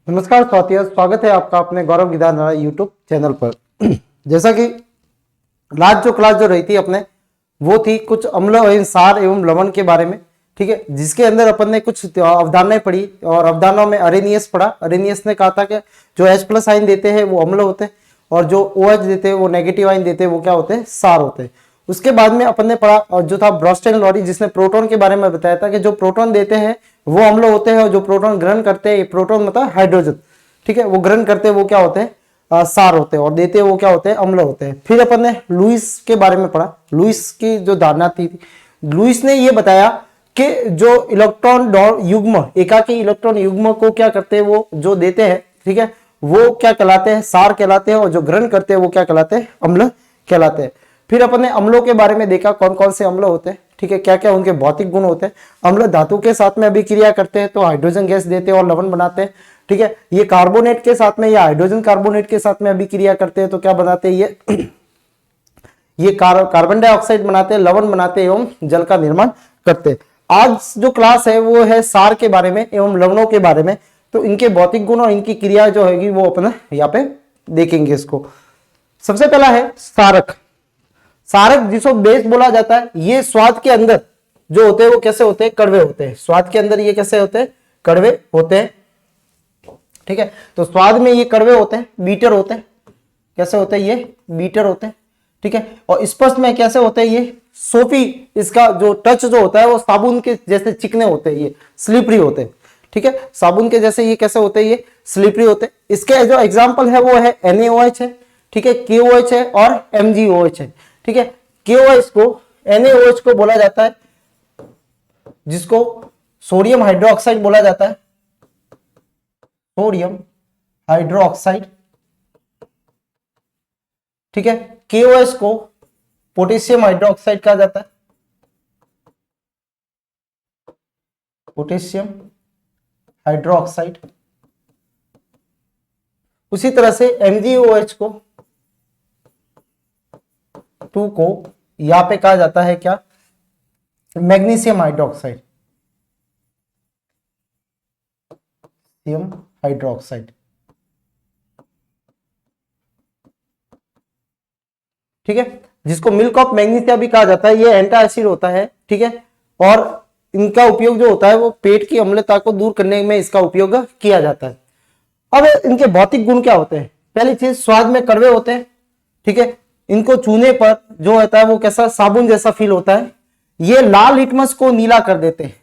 नमस्कार साथियों, स्वागत है आपका अपने गौरव विधान यूट्यूब चैनल पर। जैसा कि लास्ट जो क्लास जो रही थी अपने वो थी कुछ अम्ल एवं सार एवं लवण के बारे में, ठीक है, जिसके अंदर अपन ने कुछ अवधारणाएं पढ़ी और अवधारणाओं में अरेनियस पढ़ा। अरेनियस ने कहा था कि जो H+ आयन देते हैं वो अम्ल होते हैं और जो OH देते हैं वो नेगेटिव आयन देते हैं वो क्या होते हैं, सार होते हैं। उसके बाद में अपन ने पढ़ा और जो था ब्रोस्टेन लॉरी, जिसने प्रोटॉन के बारे में बताया था कि जो प्रोटॉन देते हैं वो अम्ल होते हैं और जो प्रोटॉन ग्रहण करते हैं, प्रोटॉन मतलब हाइड्रोजन, ठीक है, वो ग्रहण करते हैं वो क्या होते हैं, सार होते हैं, और देते हैं वो क्या होते हैं, अम्ल होते हैं। फिर अपन ने लुईस के बारे में पढ़ा। लुईस की जो धारणा थी, लुईस ने ये बताया कि जो इलेक्ट्रॉन युग्म, एकाकी इलेक्ट्रॉन युग्म को क्या करते हैं, वो जो देते हैं, ठीक है, वो क्या कहलाते हैं, सार कहलाते हैं, और जो ग्रहण करते हैं वो क्या कहलाते हैं, अम्ल कहलाते हैं। फिर अपन ने अम्लों के बारे में देखा, कौन कौन से अम्ल होते हैं, ठीक है, क्या क्या उनके भौतिक गुण होते हैं। अम्ल धातु के साथ में अभिक्रिया करते हैं तो हाइड्रोजन गैस देते हैं और लवण बनाते हैं, ठीक है। ये कार्बोनेट के साथ में या हाइड्रोजन कार्बोनेट के साथ में अभिक्रिया करते हैं तो क्या बनाते हैं, ये कार्बन डाइऑक्साइड बनाते हैं, लवण बनाते हैं एवं जल का निर्माण करते हैं। आज जो क्लास है वो है सार के बारे में एवं लवणों के बारे में। तो इनके भौतिक गुण और इनकी क्रिया जो है वो अपन यहाँ पे देखेंगे इसको। सबसे पहला है सारक। सारक जिसको बेस बोला जाता है, ये स्वाद के अंदर जो होते हैं वो कैसे होते हैं, कड़वे होते हैं। स्वाद के अंदर ये कैसे होते हैं, कड़वे होते हैं, ठीक है। तो स्वाद में ये कड़वे होते हैं, बीटर होते हैं। कैसे होते हैं, ये बीटर होते हैं, ठीक है। और स्पष्ट में कैसे होते हैं, ये सोफी, इसका जो टच जो होता है वो साबुन के जैसे चिकने होते हैं, ये स्लिपरी होते हैं, ठीक है। साबुन के जैसे ये कैसे होते हैं, ये स्लिपरी होते हैं। इसके जो एग्जाम्पल है वो है NaOH है, ठीक है, KOH है और MgOH है, ठीक है। KOH को, NaOH को बोला जाता है, जिसको सोडियम हाइड्रोक्साइड बोला जाता है, सोडियम हाइड्रोक्साइड, ठीक है। KOH को पोटेशियम हाइड्रोक्साइड कहा जाता है, पोटेशियम हाइड्रोक्साइड। उसी तरह से MgOH को, 2 को यहां पे कहा जाता है क्या, मैग्नीशियम हाइड्रोक्साइड, हाइड्रोक्साइड, ठीक है, जिसको मिल्क ऑफ मैग्नीशिया भी कहा जाता है। ये एंटासिड होता है, ठीक है, और इनका उपयोग जो होता है वो पेट की अम्लता को दूर करने में इसका उपयोग किया जाता है। अब इनके भौतिक गुण क्या होते हैं, पहली चीज स्वाद में कड़वे होते हैं, ठीक है। इनको छूने पर जो होता है वो कैसा, साबुन जैसा फील होता है। ये लाल लिटमस को नीला कर देते हैं,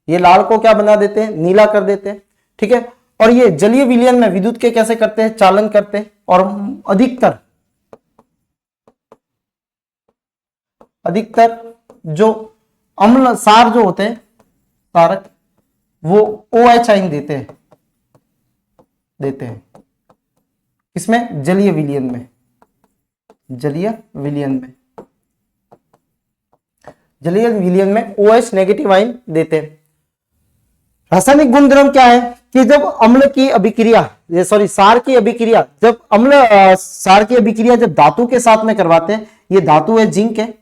ये लाल को क्या बना देते हैं, नीला कर देते हैं, ठीक है। और ये जलीय विलयन में विद्युत के कैसे करते हैं, चालन करते हैं। और अधिकतर जो अम्ल सार जो होते हैं, सारक, वो OH आयन देते हैं इसमें, जलीय विलयन में, जलीय विलयन में OH नेगेटिव आयन देते हैं। रासायनिक गुणधर्म क्या है कि जब अम्ल की अभिक्रिया, सार की अभिक्रिया, जब सार की अभिक्रिया जब धातु के साथ में करवाते हैं, ये धातु है जिंक है,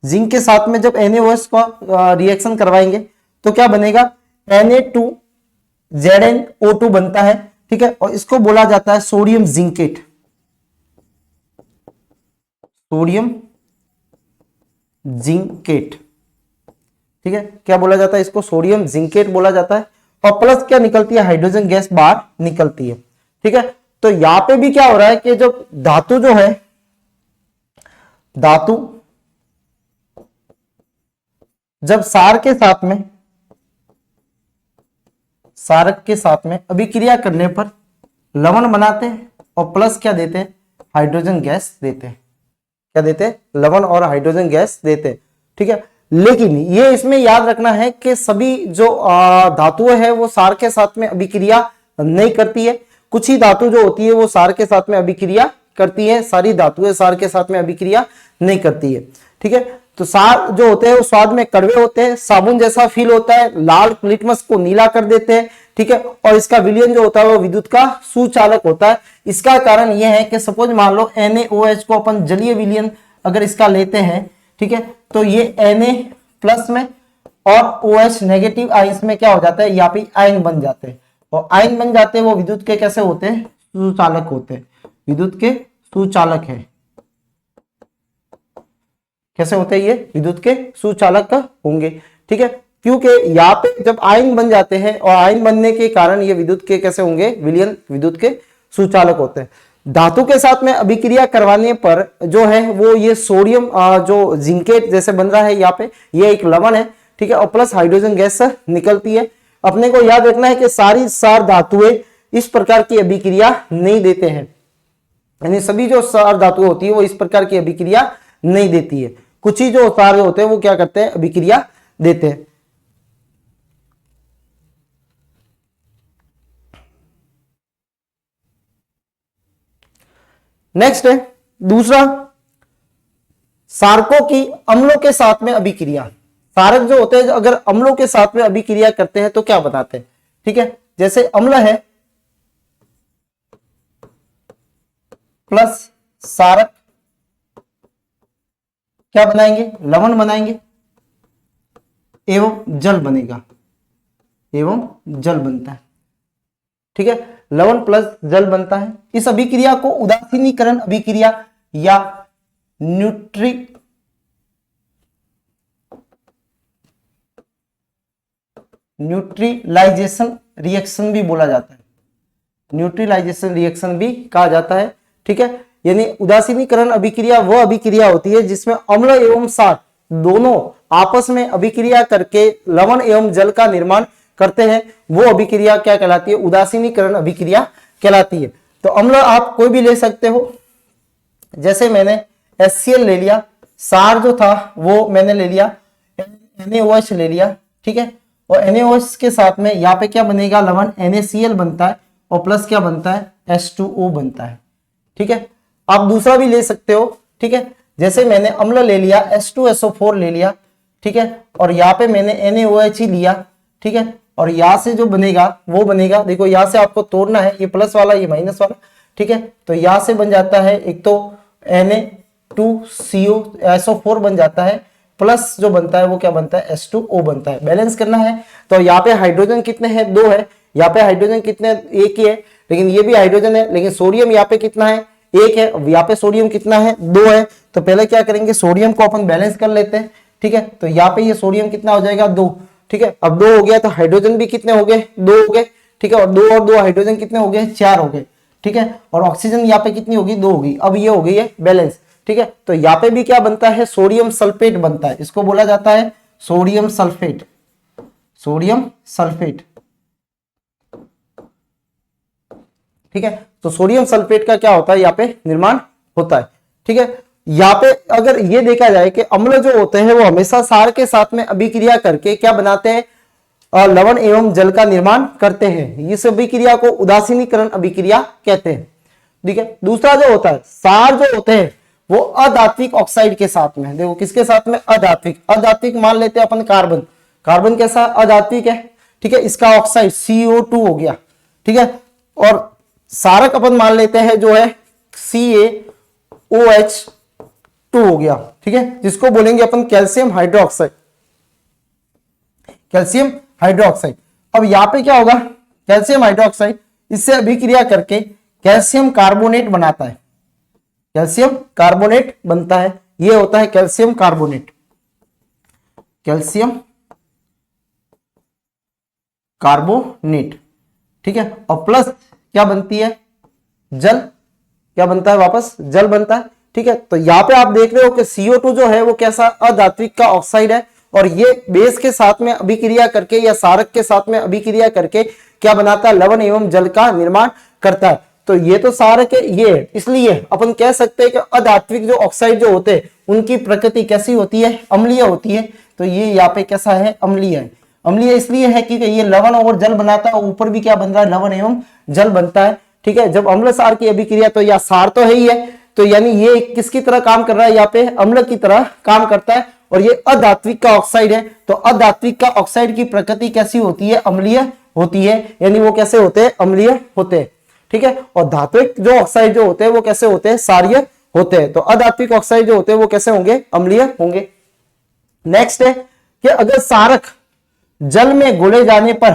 जिंक के साथ में जब NaOH का रिएक्शन करवाएंगे तो क्या बनेगा, Na2ZnO2 बनता है, ठीक है। और इसको बोला जाता है सोडियम जिंकेट, ठीक है। क्या बोला जाता है इसको, सोडियम जिंकेट बोला जाता है। और प्लस क्या निकलती है, हाइड्रोजन गैस बाहर निकलती है, ठीक है। तो यहां पे भी क्या हो रहा है कि जो धातु जो है, धातु जब सारक के साथ में अभिक्रिया करने पर लवण बनाते हैं और प्लस क्या देते हैं, हाइड्रोजन गैस देते हैं। क्या देते हैं, लवण और हाइड्रोजन गैस देते हैं, ठीक है। लेकिन ये इसमें याद रखना है कि सभी जो धातुएं है वो सार के साथ में अभिक्रिया नहीं करती है। कुछ ही धातु जो होती है वो सार के साथ में अभिक्रिया करती है, सारी धातुएं सार के साथ में अभिक्रिया नहीं करती है, ठीक है। तो सार जो होते हैं वो स्वाद में कड़वे होते हैं, साबुन जैसा फील होता है, लाल लिटमस को नीला कर देते हैं, ठीक है। और इसका विलयन जो होता है वो विद्युत का सुचालक होता है। इसका कारण यह है कि सपोज मान लो NaOH को अपन जलीय विलयन अगर इसका लेते हैं, ठीक है, तो ये Na+ में और OH नेगेटिव आयंस में क्या हो जाता है, यहाँ पे आयन बन जाते हैं। और आयन बन जाते हैं वो विद्युत के कैसे होते हैं, सुचालक होते हैं, विद्युत के सुचालक है। कैसे होते हैं ये, विद्युत के सुचालक होंगे, ठीक है, क्योंकि यहाँ पे जब आयन बन जाते हैं और आयन बनने के कारण ये विद्युत के कैसे होंगे, विलयन विद्युत के सुचालक होते हैं। धातु के साथ में अभिक्रिया करवाने पर जो है वो ये सोडियम जो जिंकेट जैसे बन रहा है यहाँ पे, ये एक लवण है, ठीक है, और प्लस हाइड्रोजन गैस निकलती है। अपने को याद रखना है कि सार धातुएं इस प्रकार की अभिक्रिया नहीं देते हैं, यानी सभी जो सार धातुएं होती है वो इस प्रकार की अभिक्रिया नहीं देती है, कुछ ही जो सार होते हैं वो क्या करते हैं, अभिक्रिया देते हैं। नेक्स्ट है दूसरा, सारकों की अम्लों के साथ में अभिक्रिया। सारक जो होते हैं अगर अम्लों के साथ में अभिक्रिया करते हैं तो क्या बताते हैं, ठीक है, जैसे अम्ल है प्लस सारक क्या बनाएंगे, लवण बनाएंगे एवं जल बनेगा, एवं जल बनता है, ठीक है, लवण प्लस जल बनता है। इस अभिक्रिया को उदासीनीकरण अभिक्रिया या न्यूट्रलाइजेशन रिएक्शन भी बोला जाता है, न्यूट्रलाइजेशन रिएक्शन भी कहा जाता है, ठीक है, यानी उदासीनीकरण अभिक्रिया वह अभिक्रिया होती है जिसमें अम्ल एवं सार दोनों आपस में अभिक्रिया करके लवण एवं जल का निर्माण करते हैं, वो अभिक्रिया क्या कहलाती है, उदासीनीकरण अभिक्रिया कहलाती है। तो अम्ल आप कोई भी ले सकते हो, जैसे मैंने HCl ले लिया, सार जो था वो मैंने ले लिया NaOH ले लिया, ठीक है, और NaOH के साथ में यहाँ पे क्या बनेगा, लवण NaCl बनता है और प्लस क्या बनता है, H2O बनता है, ठीक है। आप दूसरा भी ले सकते हो, ठीक है, जैसे मैंने अम्ल ले लिया H2SO4 ले लिया, ठीक है, और यहाँ पे मैंने NaOH ही लिया, ठीक है, और यहां से जो बनेगा वो बनेगा, देखो यहां से आपको तोड़ना है, ये प्लस वाला ये माइनस वाला, ठीक है, तो यहां से बन जाता है एक तो Na2CO बन जाता है, प्लस जो बनता है वो क्या बनता है, H2O बनता है। बैलेंस करना है तो यहाँ पे हाइड्रोजन कितने हैं, 2 है, यहाँ पे हाइड्रोजन कितने, 1 ही है, लेकिन ये भी हाइड्रोजन है, लेकिन सोडियम यहाँ पे कितना है, 1 है, यहाँ पे सोडियम कितना है, 2 है। तो पहले क्या करेंगे, सोडियम को अपन बैलेंस कर लेते हैं, ठीक है, तो यहाँ पे ये सोडियम कितना हो जाएगा, 2, ठीक है, अब 2 हो गया तो हाइड्रोजन भी कितने हो गए, 2 हो गए, ठीक है, और 2 हाइड्रोजन कितने हो गए, 4 हो गए, ठीक है, और ऑक्सीजन यहाँ पे कितनी होगी, 2 होगी। अब ये हो गई है बैलेंस, ठीक है, तो यहाँ पे भी क्या बनता है, सोडियम सल्फेट बनता है, इसको बोला जाता है सोडियम सल्फेट, सोडियम सल्फेट, ठीक है, तो सोडियम सल्फेट का क्या होता है, यहाँ पे निर्माण होता है, ठीक है। यहाँ पे अगर ये देखा जाए कि अम्ल जो होते हैं वो हमेशा सार के साथ में अभिक्रिया करके क्या बनाते हैं, लवण एवं जल का निर्माण करते हैं, इस अभिक्रिया को उदासीनीकरण अभिक्रिया कहते हैं, ठीक है। दूसरा जो होता है, सार जो होते हैं वो अधात्विक ऑक्साइड के साथ में, देखो किसके साथ में, अधात्विक मान लेते हैं अपन कार्बन, कार्बन कैसा अधात्विक है, ठीक है, इसका ऑक्साइड CO2 हो गया, ठीक है, और सारक अपन मान लेते हैं जो है CaOH2 हो गया, ठीक है, जिसको बोलेंगे अपन कैल्शियम हाइड्रोक्साइड, कैल्शियम हाइड्रोक्साइड। अब यहां पे क्या होगा, कैल्शियम हाइड्रोक्साइड इससे अभिक्रिया करके कैल्शियम कार्बोनेट बनाता है, कैल्शियम कार्बोनेट बनता है, ये होता है कैल्शियम कार्बोनेट, कैल्शियम कार्बोनेट, ठीक है, और प्लस क्या बनती है, जल, क्या बनता है, वापस जल बनता है, ठीक है। तो यहाँ पे आप देख रहे हो कि CO2 जो है वो कैसा अधात्विक का ऑक्साइड है, और ये बेस के साथ में अभिक्रिया करके या सारक के साथ में अभिक्रिया करके क्या बनाता है, लवण एवं जल का निर्माण करता है। तो ये तो सारक है, ये इसलिए अपन कह सकते हैं कि अधात्विक जो ऑक्साइड जो होते हैं उनकी प्रकृति कैसी होती है, अम्लीय होती है। तो ये यहाँ पे कैसा है, अम्लीय है। अम्लीय इसलिए है कि ये लवण और जल बनाता है, ऊपर भी क्या बन रहा है, लवण एवं जल बनता है, ठीक है। जब अम्ल सार की अभिक्रिया, तो या सार तो है ही है, तो यानी ये किसकी तरह काम कर रहा है, यहाँ पे अम्ल की तरह काम करता है, और ये अधात्विक का ऑक्साइड है। तो अधात्विक का ऑक्साइड की प्रकृति कैसी होती है, अम्लीय होती है, यानी वो कैसे होते हैं, अम्लीय होते हैं, ठीक है। और धात्विक जो ऑक्साइड जो होते हैं वो कैसे होते हैं, क्षारीय होते हैं। तो अधात्विक ऑक्साइड जो होते हैं वो कैसे होंगे, अम्लीय होंगे। नेक्स्ट है कि अगर सारक जल में घोले जाने पर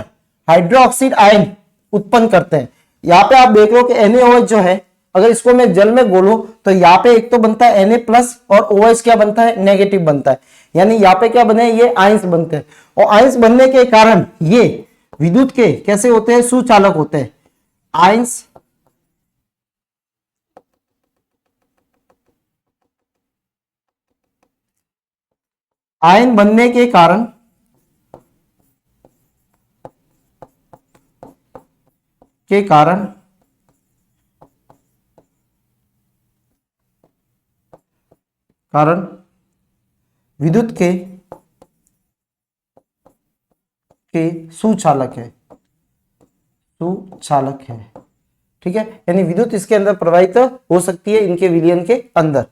हाइड्रोक्साइड आयन उत्पन्न करते हैं। यहाँ पे आप देख लो कि NaOH जो है, अगर इसको मैं जल में घोलूं तो यहाँ पे एक तो बनता है Na+ और OH क्या बनता है, नेगेटिव बनता है। यानी यहाँ पे क्या बने, ये आयंस बनते हैं, और आयंस बनने के कारण ये विद्युत के कैसे होते हैं, सुचालक होते हैं। आयंस आयन बनने के कारण विद्युत के सुचालक है, ठीक है। यानी विद्युत इसके अंदर प्रवाहित हो सकती है इनके विलयन के अंदर।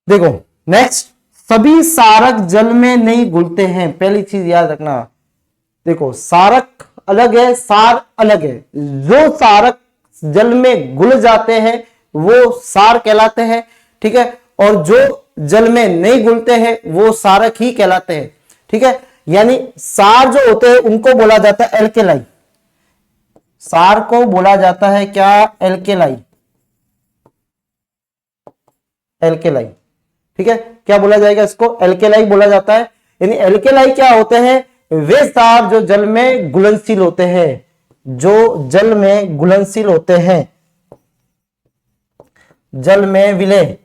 देखो नेक्स्ट, सभी सारक जल में नहीं घुलते हैं। पहली चीज याद रखना, देखो सारक अलग है, सार अलग है। जो सारक जल में घुल जाते हैं वो सार कहलाते हैं, ठीक है, और जो जल में नहीं घुलते हैं वो सारक ही कहलाते हैं, ठीक है। यानी सार जो होते हैं उनको बोला जाता है एल्केलाई, सार को बोला जाता है क्या, एल्केलाई, ठीक है। क्या बोला जाएगा इसको, एल्केलाई बोला जाता है। यानी एल्केलाई क्या होते हैं, वे सार जो जल में घुलनशील होते हैं, जो जल में घुलनशील होते हैं, जल में विलय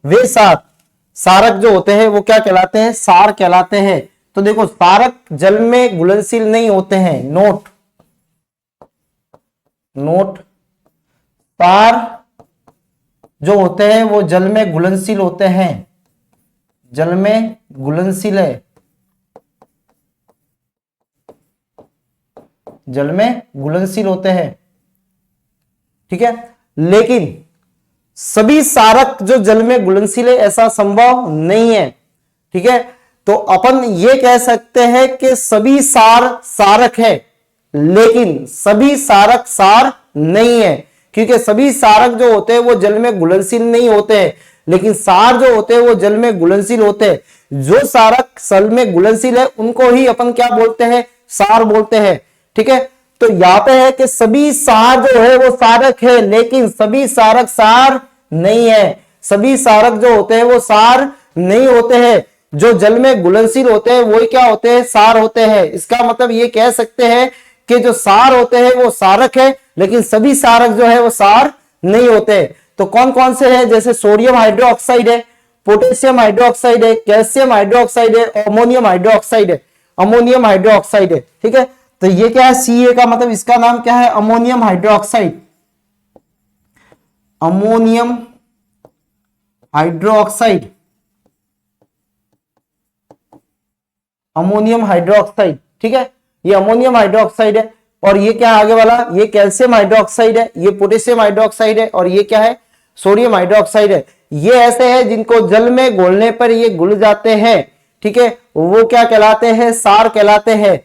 वे सारक जो होते हैं वो क्या कहलाते हैं, सार कहलाते हैं। तो देखो सारक जल में घुलनशील नहीं होते हैं, नोट सार जो होते हैं वो जल में घुलनशील होते हैं, जल में घुलनशील है, जल में घुलनशील होते हैं, ठीक है। लेकिन सभी सारक जो जल में घुलनशील है ऐसा संभव नहीं है, ठीक है। तो अपन ये कह सकते हैं कि सभी सार सारक है, लेकिन सभी सारक सार नहीं है, क्योंकि सभी सारक जो होते हैं वो जल में घुलनशील नहीं होते हैं, लेकिन सार जो होते हैं वो जल में घुलनशील होते हैं। जो सारक जल में घुलनशील है उनको ही अपन क्या बोलते हैं, सार बोलते हैं, ठीक है। तो यहाँ पे है कि सभी सार जो है वो सारक है, लेकिन सभी सारक सार नहीं है। सभी सारक जो होते हैं वो सार नहीं होते हैं, जो जल में घुलनशील होते हैं वही क्या होते हैं, सार होते हैं। इसका मतलब ये कह सकते हैं कि जो सार होते हैं वो सारक है, लेकिन सभी सारक जो है वो सार नहीं होते। तो कौन कौन से हैं, जैसे सोडियम हाइड्रोक्साइड है, पोटेशियम हाइड्रोक्साइड है, कैल्शियम हाइड्रोक्साइड है, अमोनियम हाइड्रोक्साइड है, ठीक है। तो ये क्या है, Ca का मतलब इसका नाम क्या है, अमोनियम हाइड्रोक्साइड, ठीक है। ये अमोनियम हाइड्रोक्साइड है, और ये क्या आगे वाला, ये कैल्शियम हाइड्रोक्साइड है, ये पोटेशियम हाइड्रोक्साइड है, और ये क्या है, सोडियम हाइड्रोक्साइड है। ये ऐसे हैं जिनको जल में घोलने पर ये घुल जाते हैं, ठीक है, वो क्या कहलाते हैं, सार कहलाते हैं,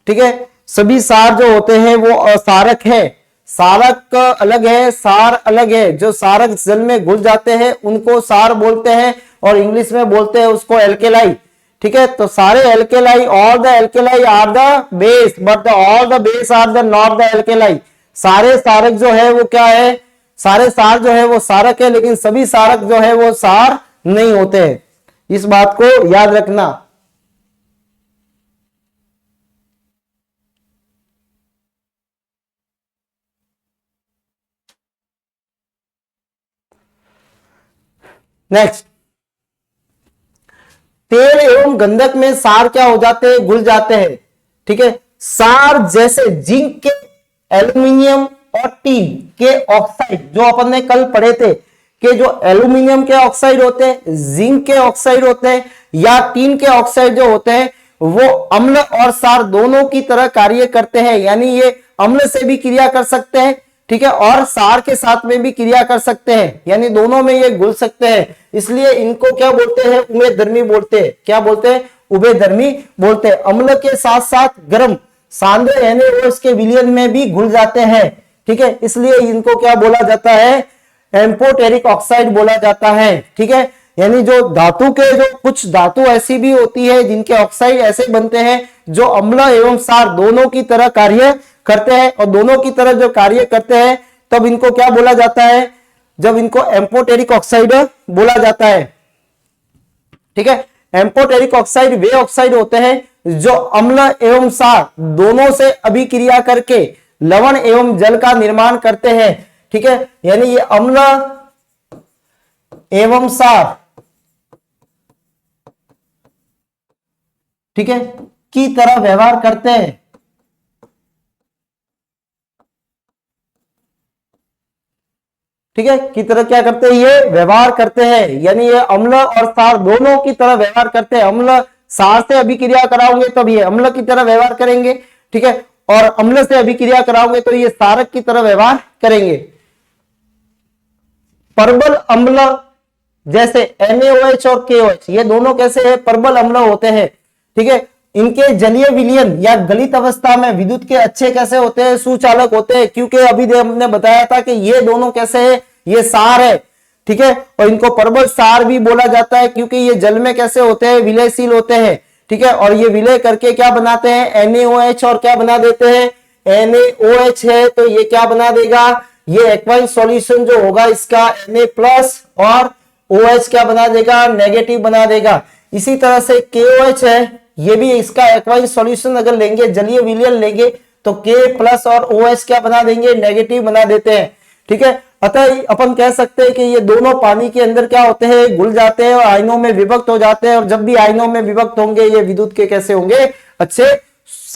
ठीक है। सभी सार जो होते हैं वो असारक है, सारक अलग है, सार अलग है। जो सारक जल में घुल जाते हैं उनको सार बोलते हैं, और इंग्लिश में बोलते हैं उसको एल्केलाई, ठीक है। तो सारे alkali, all the alkali are the base, but all the base are the not the alkali. सारे सारक जो है वो क्या है, सारे सार जो है वो सारक है, लेकिन सभी सारक जो है वो सार नहीं होते हैं। इस बात को याद रखना। नेक्स्ट, तेल एवं गंधक में सार क्या हो जाते हैं, घुल जाते हैं, ठीक है। सार जैसे जिंक के, एल्यूमिनियम और टीन के ऑक्साइड, जो अपन ने कल पढ़े थे कि जो एल्यूमिनियम के ऑक्साइड होते हैं, जिंक के ऑक्साइड होते हैं, या टीन के ऑक्साइड जो होते हैं वो अम्ल और सार दोनों की तरह कार्य करते हैं। यानी ये अम्ल से भी क्रिया कर सकते हैं, ठीक है, और सार के साथ में भी क्रिया कर सकते हैं, यानी दोनों में ये घुल सकते हैं। इसलिए इनको क्या बोलते हैं, उभयधर्मी बोलते हैं। क्या बोलते हैं, उभयधर्मी बोलते हैं। अम्ल के साथ साथ गर्म सांद्र रहने और इसके विलयन में भी घुल जाते हैं, ठीक है। इसलिए इनको क्या बोला जाता है, एम्फोटेरिक ऑक्साइड बोला जाता है, ठीक है। यानी जो धातु के जो कुछ धातु ऐसी भी होती है जिनके ऑक्साइड ऐसे बनते हैं जो अम्ल एवं क्षार दोनों की तरह कार्य करते हैं, और दोनों की तरह जो कार्य करते हैं तब इनको क्या बोला जाता है, जब इनको एम्फोटेरिक ऑक्साइड बोला जाता है। ठीक है, एम्फोटेरिक ऑक्साइड वे ऑक्साइड होते हैं जो अम्ल एवं क्षार दोनों से अभिक्रिया करके लवण एवं जल का निर्माण करते हैं। ठीक है, यानी ये अम्ल एवं क्षार, ठीक है, की तरह व्यवहार करते हैं। ठीक है, की तरह क्या करते हैं, ये व्यवहार करते हैं, यानी ये अम्ल और क्षार दोनों की तरह व्यवहार करते हैं। अम्ल क्षार से अभिक्रिया कराओगे तब ये अम्ल की तरह व्यवहार करेंगे। ठीक है, और अम्ल से अभिक्रिया कराओगे तो ये क्षारक की तरह व्यवहार करेंगे। परबल अम्ल जैसे NaOH और KOH, ये दोनों कैसे है, परबल अम्ल होते हैं। ठीक है, इनके जलीय विलयन या गलित अवस्था में विद्युत के अच्छे कैसे होते हैं, सुचालक होते हैं, क्योंकि अभी हमने बताया था कि ये दोनों कैसे है, ये सार है। ठीक है, और इनको परबल सार भी बोला जाता है क्योंकि ये जल में कैसे होते हैं, विलयशील होते हैं। ठीक है, और ये विलय करके क्या बनाते हैं, NaOH और क्या बना देते हैं, NaOH है तो ये क्या बना देगा, ये एक्वाइन सॉल्यूशन जो होगा इसका Na+ और OH क्या बना देगा, नेगेटिव बना देगा। इसी तरह से KOH है, ये भी इसका एक्वाइन सॉल्यूशन अगर लेंगे, जलीय विलयन लेंगे तो K+ और OH क्या बना देंगे, नेगेटिव बना देते हैं। ठीक है, अतः अपन कह सकते हैं कि ये दोनों पानी के अंदर क्या होते हैं, घुल जाते हैं और आयनों में विभक्त हो जाते हैं, और जब भी आयनों में विभक्त होंगे ये विद्युत के कैसे होंगे, अच्छे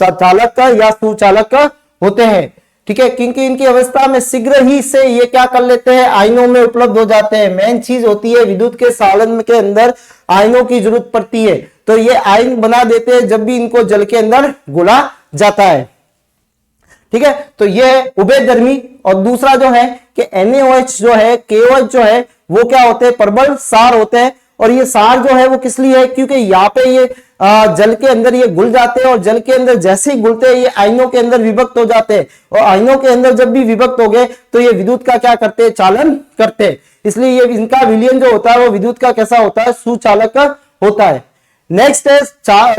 चालक या सुचालक होते हैं। ठीक है, क्योंकि इनकी अवस्था में शीघ्र ही से ये क्या कर लेते हैं, आयनों में उपलब्ध हो जाते हैं। मेन चीज होती है विद्युत के सालन के अंदर आयनों की जरूरत पड़ती है, तो ये आयन बना देते हैं जब भी इनको जल के अंदर घुला जाता है। ठीक है, तो ये उभयधर्मी। और दूसरा जो है कि NaOH जो है, KOH जो है, वो क्या होते हैं, परबल सार होते हैं। और ये सार जो है वो किस लिए है, क्योंकि यहाँ पे ये जल के अंदर ये घुल जाते हैं, और जल के अंदर जैसे ही घुलते हैं ये आयनों के अंदर विभक्त हो जाते हैं, और आयनों के अंदर जब भी विभक्त हो गए तो ये विद्युत का क्या करते हैं, चालन करते हैं। इसलिए ये इनका विलयन जो होता है वो विद्युत का कैसा होता है, सुचालक होता है। नेक्स्ट है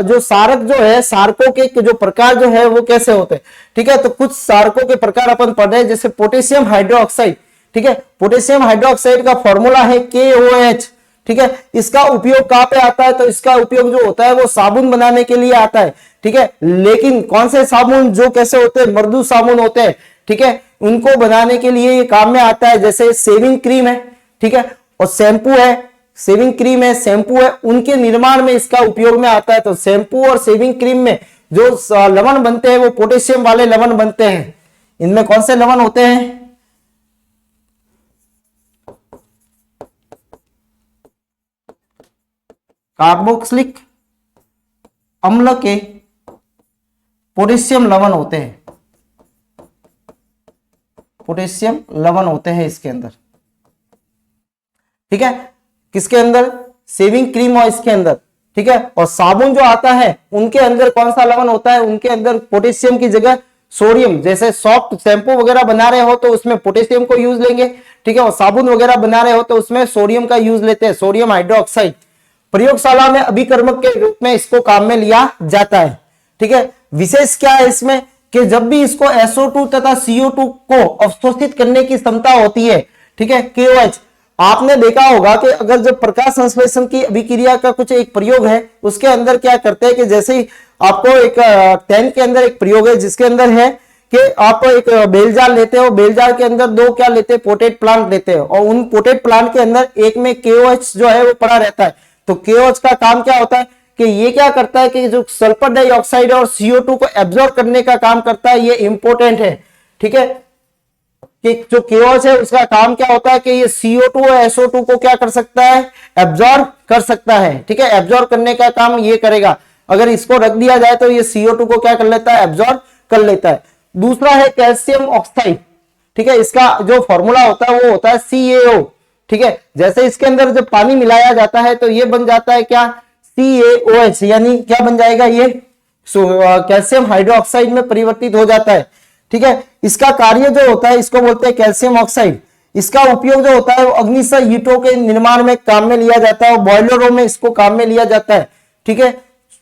जो सारक जो है, सारकों के जो प्रकार जो है वो कैसे होते हैं। ठीक है, तो कुछ सारकों के प्रकार अपन पढ़ रहे हैं, जैसे पोटेशियम हाइड्रोक्साइड। ठीक है, पोटेशियम हाइड्रोक्साइड का फॉर्मूला है KOH। ठीक है, इसका उपयोग कहां पे आता है, तो इसका उपयोग जो होता है वो साबुन बनाने के लिए आता है। ठीक है, लेकिन कौन से साबुन, जो कैसे होते हैं, मृदु साबुन होते हैं। ठीक है, उनको बनाने के लिए ये काम में आता है, जैसे शेविंग क्रीम है। ठीक है, और शैम्पू है, शेविंग क्रीम है, शैम्पू है, उनके निर्माण में इसका उपयोग में आता है। तो शैम्पू और शेविंग क्रीम में जो लवण बनते हैं वो पोटेशियम वाले लवण बनते हैं। इनमें कौन से लवण होते हैं, कार्बोक्सिलिक अम्ल के पोटेशियम लवण होते हैं, पोटेशियम लवण होते हैं इसके अंदर। ठीक है, किसके अंदर, शेविंग क्रीम और इसके अंदर। ठीक है, और साबुन जो आता है उनके अंदर कौन सा लवण होता है, उनके अंदर पोटेशियम की जगह सोडियम। जैसे सॉफ्ट शैम्पू वगैरह बना रहे हो तो उसमें पोटेशियम को यूज लेंगे। ठीक है, और साबुन वगैरह बना रहे हो तो उसमें सोडियम का यूज लेते हैं, सोडियम हाइड्रोक्साइड। प्रयोगशाला में अभिकर्मक के रूप में इसको काम में लिया जाता है। ठीक है, विशेष क्या है इसमें कि जब भी इसको SO2 तथा CO2 को अवशोषित करने की क्षमता होती है। ठीक है, KOH आपने देखा होगा कि अगर जब प्रकाश संश्लेषण की अभिक्रिया का कुछ एक प्रयोग है, उसके अंदर क्या करते हैं कि जैसे ही आपको एक टैंक के अंदर एक प्रयोग है जिसके अंदर है कि आप एक बेलजार लेते हो, बेलजार के अंदर दो क्या लेते हैं, पोटेट प्लांट लेते हैं, और उन पोटेट प्लांट के अंदर एक में KOH जो है वो पड़ा रहता है। तो KOH का काम क्या होता है कि ये क्या करता है कि जो सल्फर डाइऑक्साइड और CO2 को एब्जॉर्ब करने का काम करता है, ये इंपॉर्टेंट है। ठीक है, कि जो KOH है उसका काम क्या होता है कि ये CO2 और SO2 को क्या कर सकता है, एब्जॉर्ब कर सकता है। ठीक है, एब्जॉर्ब करने का काम ये करेगा। अगर इसको रख दिया जाए तो ये CO2 को क्या कर लेता है, एब्जॉर्ब कर लेता है। दूसरा है कैल्शियम ऑक्साइड। ठीक है, इसका जो फॉर्मूला होता है वो होता है CaO। ठीक है, जैसे इसके अंदर जब पानी मिलाया जाता है तो ये बन जाता है क्या, CaOH, यानी क्या बन जाएगा, ये कैल्शियम हाइड्रोक्साइड में परिवर्तित हो जाता है। ठीक है, इसका कार्य जो होता है इसको बोलते हैं कैल्शियम ऑक्साइड। इसका उपयोग जो होता है वो अग्निशय ईंटों के निर्माण में काम में लिया जाता है और बॉयलरों में इसको काम में लिया जाता है। ठीक है,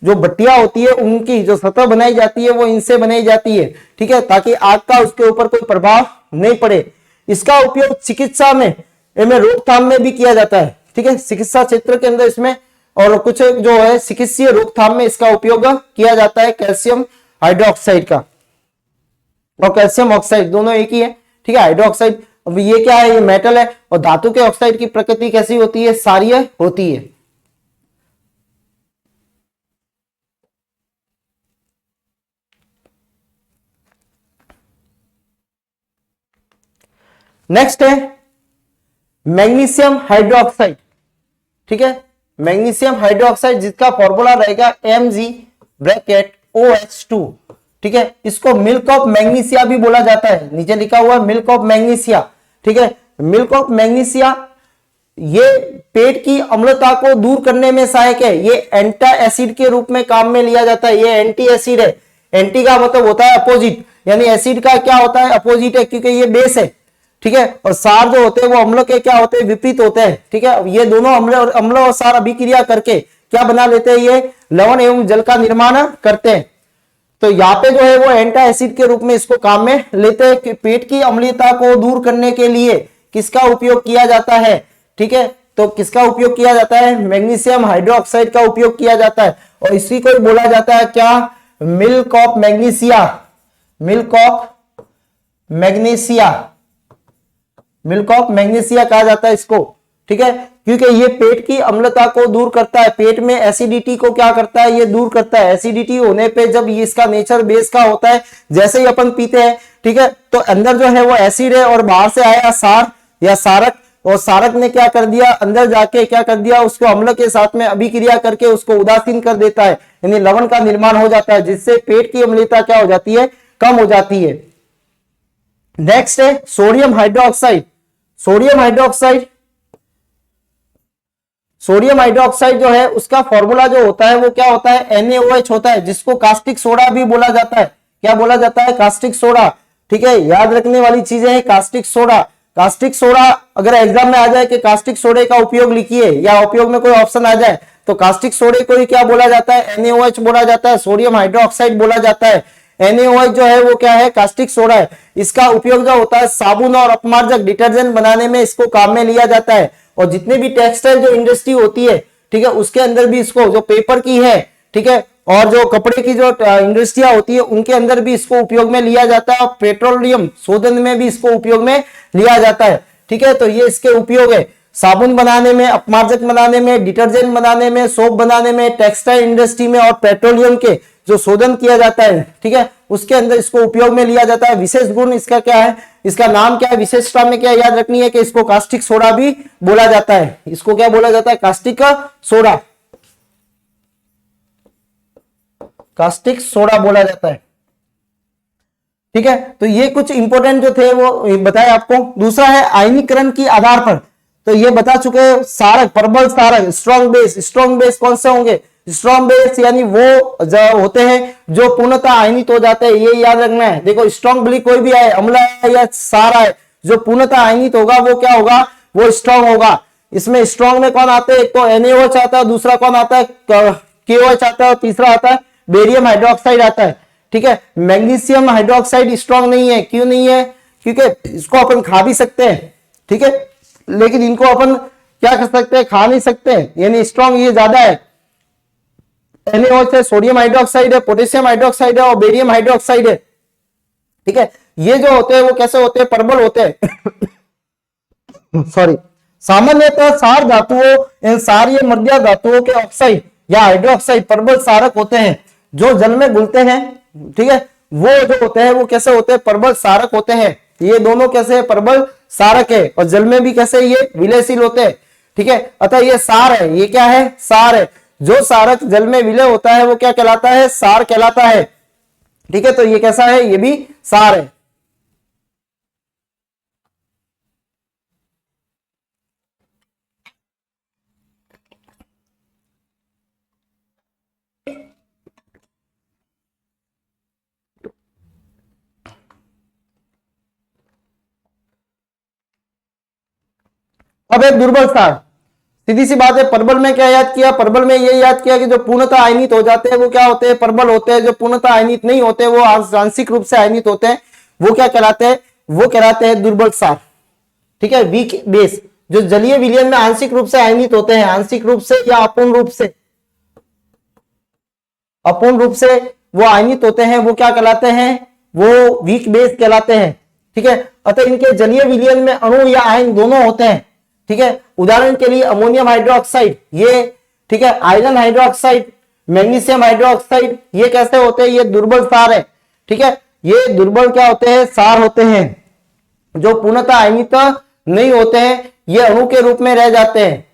जो भट्टियां होती है उनकी जो सतह बनाई जाती है वो इनसे बनाई जाती है। ठीक है, ताकि आग का उसके ऊपर कोई प्रभाव नहीं पड़े। इसका उपयोग चिकित्सा में रोकथाम में भी किया जाता है। ठीक है, चिकित्सा क्षेत्र के अंदर इसमें और कुछ जो है चिकित्सीय रोकथाम में इसका उपयोग किया जाता है कैल्शियम हाइड्रोक्साइड का और कैल्शियम ऑक्साइड दोनों एक ही है। ठीक है, हाइड्रोक्साइड अब ये क्या है, ये मेटल है और धातु के ऑक्साइड की प्रकृति कैसी होती है, क्षारीय होती है। नेक्स्ट है मैग्नीशियम हाइड्रोक्साइड। ठीक है, मैग्नीशियम हाइड्रोक्साइड जिसका फॉर्मूला रहेगा Mg(OH2). ठीक है, इसको मिल्क ऑफ मैग्नीशिया भी बोला जाता है, नीचे लिखा हुआ है मिल्क ऑफ मैग्नीशिया। ठीक है, मिल्क ऑफ मैग्नीशिया ये पेट की अम्लता को दूर करने में सहायक है। ये एंटी एसिड के रूप में काम में लिया जाता है। ये एंटी एसिड है। एंटी का मतलब होता है अपोजिट, यानी एसिड का क्या होता है, अपोजिट है, क्योंकि ये बेस है। ठीक है, और सार जो होते हैं वो अम्ल के क्या होते हैं, विपरीत होते हैं। ठीक है, ये दोनों अम्ल और सार अभिक्रिया करके क्या बना लेते हैं, ये लवण एवं जल का निर्माण करते हैं। तो यहाँ पे जो है वो एंटी एसिड के रूप में इसको काम में लेते हैं कि पेट की अम्लता को दूर करने के लिए किसका उपयोग किया जाता है। ठीक है, तो किसका उपयोग किया जाता है, मैग्नीशियम हाइड्रोक्साइड का उपयोग किया जाता है और इसी को बोला जाता है क्या, milk of magnesia. Milk of magnesia, milk of magnesia कहा जाता है इसको। ठीक है, क्योंकि ये पेट की अम्लता को दूर करता है, पेट में एसिडिटी को क्या करता है, ये दूर करता है। एसिडिटी होने पे जब ये इसका नेचर बेस का होता है, जैसे ही अपन पीते हैं, ठीक है, तो अंदर जो है वो एसिड है और बाहर से आया सार या सारक, और सारक ने क्या कर दिया, अंदर जाके क्या कर दिया, उसको अम्ल के साथ में अभिक्रिया करके उसको उदासीन कर देता है, यानी लवण का निर्माण हो जाता है, जिससे पेट की अम्लता क्या हो जाती है, कम हो जाती है। नेक्स्ट है sodium hydroxide. Sodium hydroxide, sodium hydroxide जो है उसका फॉर्मूला जो होता है वो क्या होता है, NaOH होता है, जिसको कास्टिक सोडा भी बोला जाता है। क्या बोला जाता है, कास्टिक सोडा। ठीक है, याद रखने वाली चीजें हैं कास्टिक सोडा। कास्टिक सोडा अगर एग्जाम में आ जाए कि कास्टिक सोडे का उपयोग लिखिए या उपयोग में कोई ऑप्शन आ जाए, तो कास्टिक सोडे को ही क्या बोला जाता है, NaOH बोला जाता है, सोडियम हाइड्रोक्साइड बोला जाता है। NaOH जो है वो क्या है, कास्टिक सोडा है। इसका उपयोग जो होता है साबुन और अपमार्जक डिटर्जेंट बनाने में इसको काम में लिया जाता है। और जितने भी टेक्सटाइल जो इंडस्ट्री होती है, ठीक है, उसके अंदर भी इसको, जो पेपर की है, ठीक है, और जो कपड़े की जो इंडस्ट्रियां होती है उनके अंदर भी इसको उपयोग में लिया जाता है। और पेट्रोलियम शोधन में भी इसको उपयोग में लिया जाता है। ठीक है, तो ये इसके उपयोग है साबुन बनाने में, अपमार्जक बनाने में, डिटर्जेंट बनाने में, सोप बनाने में, टेक्सटाइल इंडस्ट्री में और पेट्रोलियम के जो शोधन किया जाता है, ठीक है, उसके अंदर इसको उपयोग में लिया जाता है। विशेष गुण इसका क्या है, इसका नाम क्या है, विशेषता में क्या याद रखनी है कि इसको कास्टिक सोडा भी बोला जाता है। इसको क्या बोला जाता है, कास्टिक सोडा, कास्टिक सोडा बोला जाता है। ठीक है, तो ये कुछ इंपॉर्टेंट जो थे वो बताए आपको। दूसरा है आयनीकरण की आधार पर, तो ये बता चुके सारक, प्रबल सारक, स्ट्रॉन्ग बेस। स्ट्रॉन्ग बेस कौन से होंगे, स्ट्रॉन्ग बेस यानी वो जो होते हैं जो पूर्णतः आयनित हो जाते हैं, ये याद रखना है। देखो स्ट्रॉन्ग बिली कोई भी है, अम्ल है या सारा है, जो पूर्णतः आयनित होगा वो क्या होगा, वो स्ट्रॉन्ग होगा। इसमें स्ट्रॉन्ग में कौन आते हैं, एक तो NaOH आता है, दूसरा कौन आता है, KOH आता है, और तीसरा आता है बेरियम हाइड्रोक्साइड आता है। ठीक है, मैग्नीशियम हाइड्रोक्साइड स्ट्रॉन्ग नहीं है। क्यों नहीं है, क्योंकि इसको अपन खा भी सकते हैं, ठीक है, लेकिन इनको अपन क्या कर सकते हैं, खा नहीं सकते, यानी स्ट्रॉन्ग ये ज्यादा है। NaOH है, सोडियम हाइड्रोक्साइड है, पोटेशियम हाइड्रोक्साइड है और बेरियम हाइड्रोक्साइड है। ठीक है, ये जो होते हैं वो कैसे होते हैं, प्रबल होते हैं। सॉरी, सामान्यतः सार धातुओं, सारीय मृदा धातुओं के ऑक्साइड या हाइड्रोक्साइड प्रबल सारक होते हैं जो जल में घुलते हैं। ठीक है, वो जो होते हैं वो कैसे होते हैं, प्रबल सारक होते हैं। ये दोनों कैसे है, प्रबल सारक है, और जल में भी कैसे ये विलयशील होते हैं। ठीक है, अतः ये सार है, ये क्या है, सार है। जो सारक जल में विलय होता है वो क्या कहलाता है, सार कहलाता है। ठीक है, तो ये कैसा है, ये भी सार है। अब एक दुर्बल सार, सीधी सी बात है, प्रबल में क्या याद किया, प्रबल में ये याद किया कि जो पूर्णतः आयनित हो जाते हैं वो क्या होते हैं, प्रबल होते हैं। जो पूर्णतः आयनित नहीं होते वो आंशिक रूप से आयनित होते हैं, वो क्या कहलाते हैं, वो कहलाते हैं दुर्बल सार। ठीक है, वीक बेस, जो जलीय विलयन में आंशिक रूप से आयनित होते हैं, आंशिक रूप से या अपूर्ण रूप से, अपूर्ण रूप से वो आयनित होते हैं, वो क्या कहलाते हैं, वो वीक बेस कहलाते हैं। ठीक है, अतः इनके जलीय विलयन में अणु या आयन दोनों होते हैं। ठीक है, उदाहरण के लिए अमोनियम हाइड्रोक्साइड ये, ठीक है, आयरन हाइड्रोक्साइड, मैग्नीशियम हाइड्रोक्साइड, ये कैसे होते हैं, ये दुर्बल सार है। ठीक है, ये दुर्बल क्या होते हैं, सार होते हैं, जो पूर्णतः आयनित नहीं होते हैं, ये अणु के रूप में रह जाते हैं।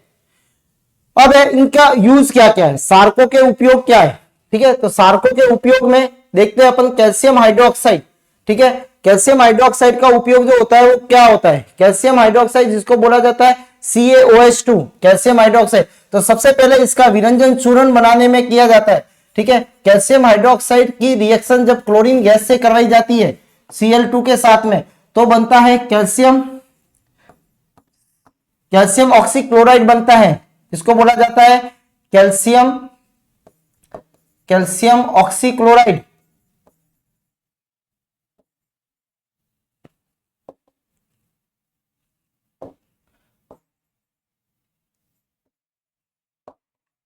अब इनका यूज क्या क्या है, सारकों के उपयोग क्या है। ठीक है, तो सारकों के उपयोग में देखते हैं अपन कैल्शियम हाइड्रोक्साइड। ठीक है, कैल्शियम हाइड्रोक्साइड का उपयोग जो होता है वो क्या होता है, कैल्शियम हाइड्रोक्साइड जिसको बोला जाता है CaOH2, कैल्शियम हाइड्रोक्साइड। तो सबसे पहले इसका विरंजन चूर्ण बनाने में किया जाता है। ठीक है, कैल्शियम हाइड्रोक्साइड की रिएक्शन जब क्लोरीन गैस से करवाई जाती है Cl2 के साथ में, तो बनता है कैल्शियम, कैल्शियम ऑक्सीक्लोराइड बनता है, इसको बोला जाता है कैल्शियम, कैल्शियम ऑक्सीक्लोराइड।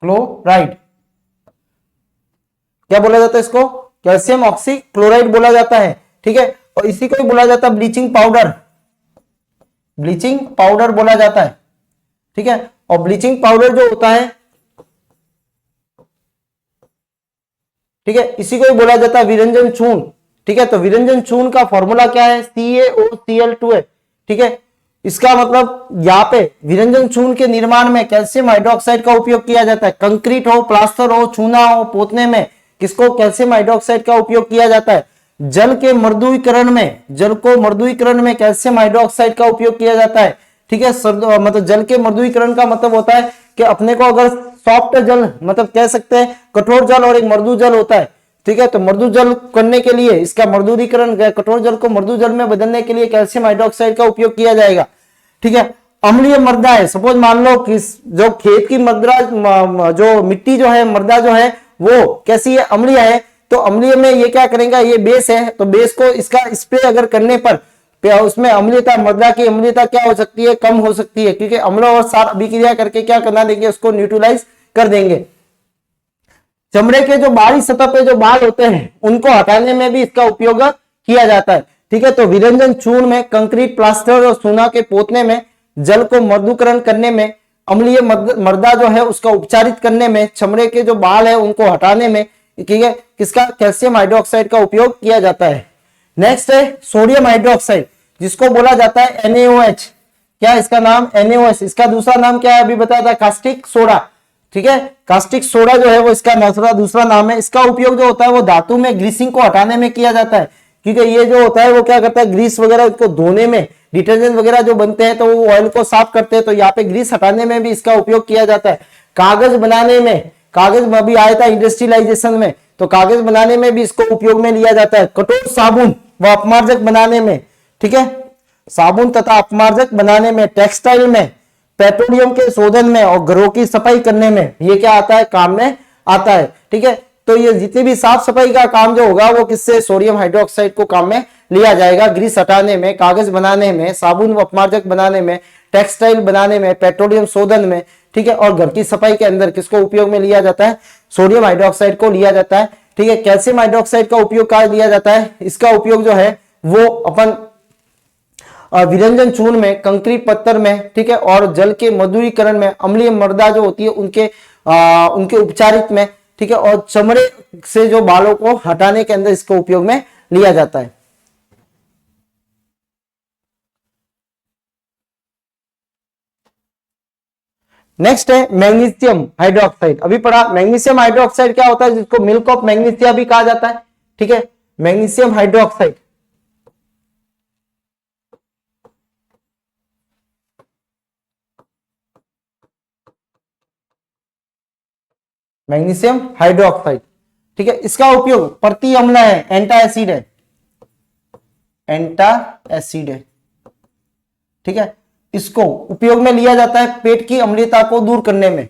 क्लोराइड क्या बोला जाता है, इसको कैल्शियम ऑक्सीक्लोराइड बोला जाता है। ठीक है, और इसी को ही बोला जाता है ब्लीचिंग पाउडर, ब्लीचिंग पाउडर बोला जाता है। ठीक है, और ब्लीचिंग पाउडर जो होता है, ठीक है, इसी को ही बोला जाता है विरंजन चूर्ण। ठीक है, तो विरंजन चूर्ण का फॉर्मूला क्या है, CaOCl2 है। ठीक है, इसका मतलब यहाँ पे विरंजन चूर्ण के निर्माण में कैल्शियम हाइड्रोक्साइड का उपयोग किया जाता है। कंक्रीट हो, प्लास्टर हो, चूना हो, पोतने में किसको, कैल्शियम हाइड्रोक्साइड का उपयोग किया जाता है। जल के मर्दुईकरण में, जल को मर्दुईकरण में कैल्शियम हाइड्रोक्साइड का उपयोग किया जाता है। ठीक है, मतलब जल के मर्दुईकरण का मतलब होता है कि अपने को अगर सॉफ्ट जल, मतलब कह सकते हैं कठोर जल और एक मृदु जल होता है। ठीक है, तो मृदु जल करने के लिए इसका मर्दुरीकरण, कठोर जल को मृदु जल में बदलने के लिए कैल्शियम हाइड्रोक्साइड का उपयोग किया जाएगा। ठीक है, अम्लीय मृदा है, सपोज मान लो कि जो खेत की मृदा, जो मिट्टी जो है, मृदा जो है वो कैसी है, अम्लीय है। तो अम्लीय में ये क्या करेगा, ये बेस है, तो बेस को इसका स्प्रे अगर करने पर उसमें अम्लीयता, मृदा की अम्लीयता क्या हो सकती है, कम हो सकती है, क्योंकि अम्ल और सार अभिक्रिया करके क्या करना देंगे, उसको न्यूट्रलाइज कर देंगे। चमड़े के जो बाहरी सतह पे जो बाल होते हैं उनको हटाने में भी इसका उपयोग किया जाता है। ठीक है, तो विरंजन चूर्ण में, कंक्रीट, प्लास्टर और चूना के पोतने में, जल को मर्दूकरण करने में, अम्लीय मृदा जो है उसका उपचारित करने में, चमड़े के जो बाल है उनको हटाने में, ठीक है, किसका, कैल्शियम हाइड्रोक्साइड का उपयोग किया जाता है। नेक्स्ट है सोडियम हाइड्रोक्साइड, जिसको बोला जाता है NaOH। क्या इसका नाम, NaOH। इसका दूसरा नाम क्या है, अभी बताया था, कास्टिक सोडा। ठीक है, कास्टिक सोडा जो है वो इसका दूसरा नाम है। इसका उपयोग जो होता है वो धातु में ग्रीसिंग को हटाने में किया जाता है, क्योंकि ये जो होता है वो क्या करता है, ग्रीस वगैरह को धोने में, डिटर्जेंट वगैरह जो बनते हैं तो वो ऑयल को साफ करते हैं, तो यहाँ पे ग्रीस हटाने में भी इसका उपयोग किया जाता है। कागज बनाने में, कागज में भी आया था इंडस्ट्रियलाइजेशन में, तो कागज बनाने में भी इसको उपयोग में लिया जाता है। कठोर साबुन व अपमार्जक बनाने में, ठीक है, साबुन तथा अपमार्जक बनाने में, टेक्सटाइल में, पेट्रोलियम के शोधन में और घरों की सफाई करने में ये क्या आता है, काम में आता है। ठीक है, तो ये जितनी भी साफ सफाई का काम जो होगा वो किससे, सोडियम हाइड्रोक्साइड को काम में लिया जाएगा। ग्रीस हटाने में, कागज बनाने में, साबुन व अपमार्जक बनाने में, टेक्सटाइल बनाने में, पेट्रोलियम शोधन में, ठीक है, और घर की सफाई के अंदर किसको उपयोग में लिया जाता है, सोडियम हाइड्रोक्साइड को लिया जाता है। ठीक है, कैल्शियम हाइड्रोक्साइड का उपयोग कहाँ लिया जाता है, इसका उपयोग जो है वो अपन विरंजन चूर्ण में, कंक्रीट पत्थर में, ठीक है, और जल के मधुरीकरण में, अम्लीय मृदा जो होती है उनके उपचारित में, ठीक है, और चमड़े से जो बालों को हटाने के अंदर इसको उपयोग में लिया जाता है। नेक्स्ट है मैग्नीशियम हाइड्रोक्साइड। अभी पढ़ा, मैग्नीशियम हाइड्रोक्साइड क्या होता है, जिसको मिल्क ऑफ मैग्नीशिया भी कहा जाता है। ठीक है, मैग्नीशियम हाइड्रोक्साइड, मैग्नीशियम हाइड्रोक्साइड, ठीक है, इसका उपयोग प्रति अम्ल है, एंटा एसिड है, एंटा एसिड है। ठीक है, इसको उपयोग में लिया जाता है पेट की अम्लीयता को दूर करने में,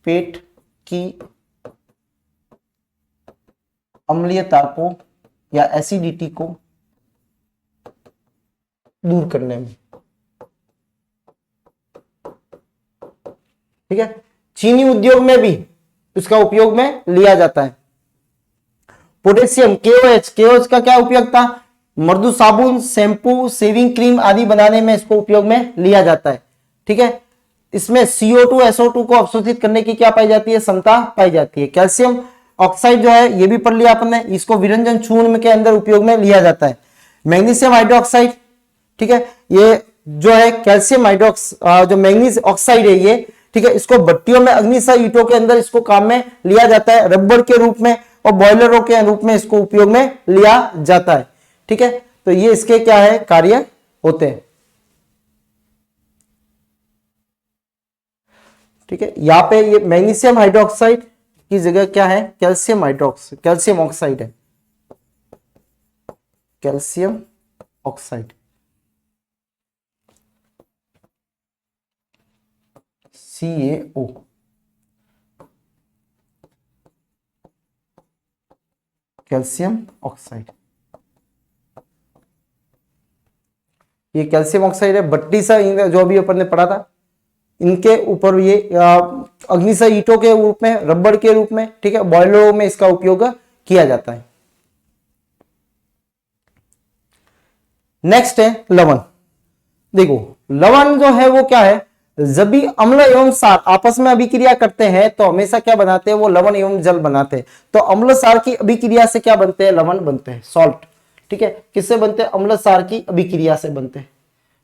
पेट की अम्लीयता को या एसिडिटी को दूर करने में। ठीक है, चीनी उद्योग में भी इसका उपयोग में लिया जाता है। पोटेशियम KOH, KOH का क्या उपयोग था? मृदु साबुन, शैम्पू, शेविंग क्रीम आदि बनाने में इसको उपयोग में लिया जाता है। ठीक है, इसमें CO2 SO2 को अवशोषित करने की क्या पाई जाती है? क्षमता पाई जाती है। कैल्शियम ऑक्साइड जो है ये भी पढ़ लिया आपने, इसको विरंजन चूर्ण के अंदर उपयोग में लिया जाता है। मैग्नीशियम हाइड्रोक्साइड, ठीक है, ये जो है कैल्शियम हाइड्रोक्स जो मैग्नीज ऑक्साइड है ये, ठीक है, इसको भट्टियों में अग्निशय ईंटों के अंदर इसको काम में लिया जाता है, रबर के रूप में और बॉयलरों के रूप में इसको उपयोग में लिया जाता है। ठीक है, तो ये इसके क्या है कार्य होते हैं। ठीक है, यहां पे ये मैग्नीशियम हाइड्रोक्साइड की जगह क्या है? कैल्शियम कैल्शियम ऑक्साइड है, calcium oxide, CaO। Calcium oxide, ये कैल्शियम ऑक्साइड है। भट्टी सा जो अभी अपन ने पढ़ा था, इनके ऊपर ये अग्निशय ईंटों के रूप में, रबड़ के रूप में, ठीक है, बॉयलरों में इसका उपयोग किया जाता है। नेक्स्ट है लवण। देखो लवण जो है वो क्या है? जब भी अम्ल एवं क्षार आपस में अभिक्रिया करते हैं तो हमेशा क्या बनाते हैं? वो लवण एवं जल बनाते हैं। तो अम्ल क्षार की अभिक्रिया से क्या बनते हैं? लवण बनते हैं, सॉल्ट। ठीक है, किससे बनते हैं? अम्ल क्षार की अभिक्रिया से बनते हैं।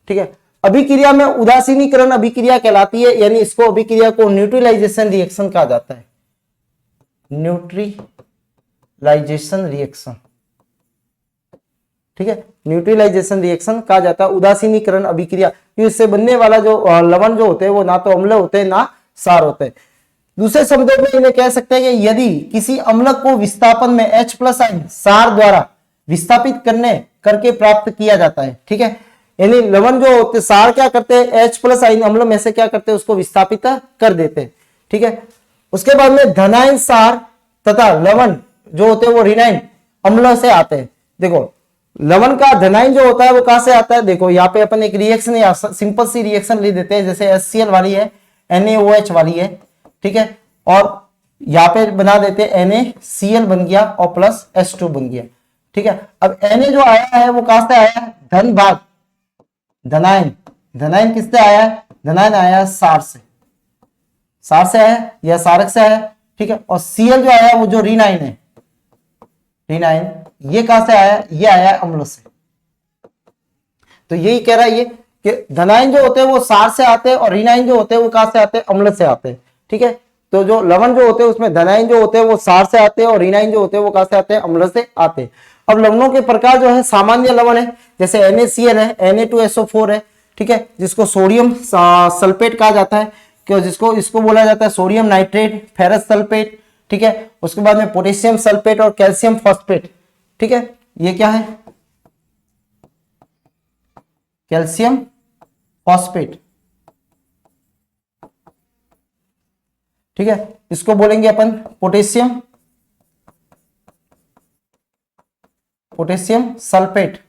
ठीक है, अभिक्रिया में उदासीनीकरण अभिक्रिया कहलाती है, यानी इसको अभिक्रिया को न्यूट्रलाइजेशन रिएक्शन कहा जाता है, न्यूट्रलाइजेशन रिएक्शन। ठीक है, न्यूट्रलाइजेशन रिएक्शन कहा जाता है उदासीनीकरण अभिक्रिया। इससे बनने वाला जो लवण जो होते हैं वो ना तो अम्ल होते हैं ना क्षार होते हैं। दूसरे शब्दों में इन्हें कह सकते हैं कि यदि किसी अम्ल को विस्थापन में H+ आयन क्षार द्वारा विस्थापित करके प्राप्त किया जाता है। ठीक है, यानी लवण जो होते क्षार क्या करते हैं? H+ आयन अम्ल में से क्या करते हैं? उसको विस्थापित कर देते हैं। ठीक है, उसके बाद में धनायन क्षार तथा लवण जो होते हैं वो ऋणायन अम्ल से आते हैं। देखो लवण का धनायन जो होता है वो कहां से आता है? देखो यहाँ पे अपन एक रिएक्शन या सिंपल सी रिएक्शन ले देते हैं, जैसे HCl वाली है, NaOH वाली है। ठीक है, और यहाँ पे बना देते हैं NaCl बन गया और प्लस H2 बन गया। ठीक है, अब Na जो आया है वो कहां से आया है? धन भाग धनायन। धनायन किससे आया है? धनायन आया है क्षार से, क्षार से आया या क्षारक से आया। ठीक है, और Cl जो आया वो जो ऋणायन है, ऋणायन, ये कहां से आया? ये आया है अम्ल से। तो यही कह रहा है ये कि धनायन जो होते हैं वो क्षार से आते हैं और ऋणायन जो होते हैं वो कहां से आते हैं? अम्ल से आते हैं। ठीक है, तो जो लवण जो होते हैं उसमें धनायन जो होते हैं वो क्षार से आते हैं और ऋणायन जो होते हैं वो कहां से आते हैं? अम्ल से आते हैं। अब लवणों के प्रकार जो है सामान्य लवण है, जैसे NaCl है, Na2SO4 है। ठीक है, जिसको सोडियम सल्फेट कहा जाता है, क्यों? जिसको इसको बोला जाता है सोडियम नाइट्रेट, फेरस सल्फेट। ठीक है, उसके बाद में पोटेशियम सल्फेट और कैल्शियम फॉस्फेट। ठीक है, ये क्या है? Calcium phosphate. ठीक है, इसको बोलेंगे अपन पोटेशियम सल्फेट।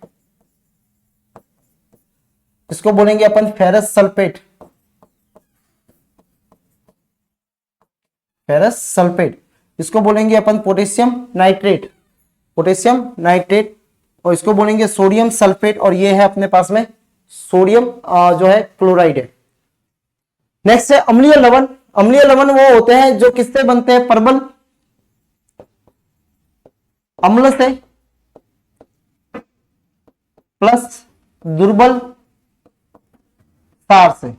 इसको बोलेंगे अपन फेरस सल्फेट, इसको बोलेंगे अपन पोटेशियम नाइट्रेट, और इसको बोलेंगे सोडियम सल्फेट, और ये है अपने पास में सोडियम जो है क्लोराइड है। नेक्स्ट है अम्लीय लवण। अम्लीय लवण वो होते हैं जो किससे बनते हैं? प्रबल अम्ल से प्लस दुर्बल क्षार से।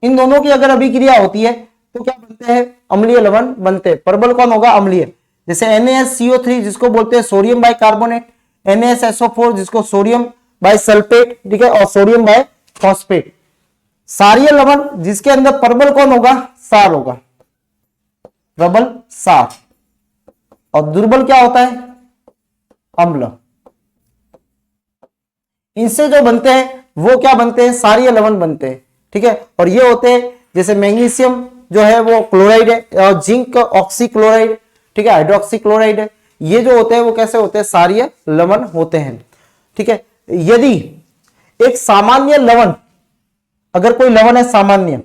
इन दोनों की अगर अभिक्रिया होती है तो क्या बनते हैं? अम्लीय लवण बनते हैं। प्रबल कौन होगा? अम्लीय, जैसे NaSCO3 जिसको बोलते हैं सोडियम बाइकार्बोनेट, NaSSO4 जिसको सोडियम बाइसल्फेट, ठीक है, और सोडियम बाइफॉस्फेट। क्षारीय लवण जिसके अंदर प्रबल कौन होगा? क्षार होगा, प्रबल क्षार, और दुर्बल क्या होता है? अम्ल। इनसे जो बनते हैं वो क्या बनते हैं, क्षारीय लवण बनते हैं। ठीक है, और ये होते हैं जैसे मैग्नीशियम जो है वो क्लोराइड है, और जिंक ऑक्सी क्लोराइड, ठीक है, हाइड्रोक्सी क्लोराइड है, ये जो होते हैं वो कैसे होते हैं, क्षारीय लवण होते हैं। ठीक है, यदि एक सामान्य लवण, अगर कोई लवण है सामान्य,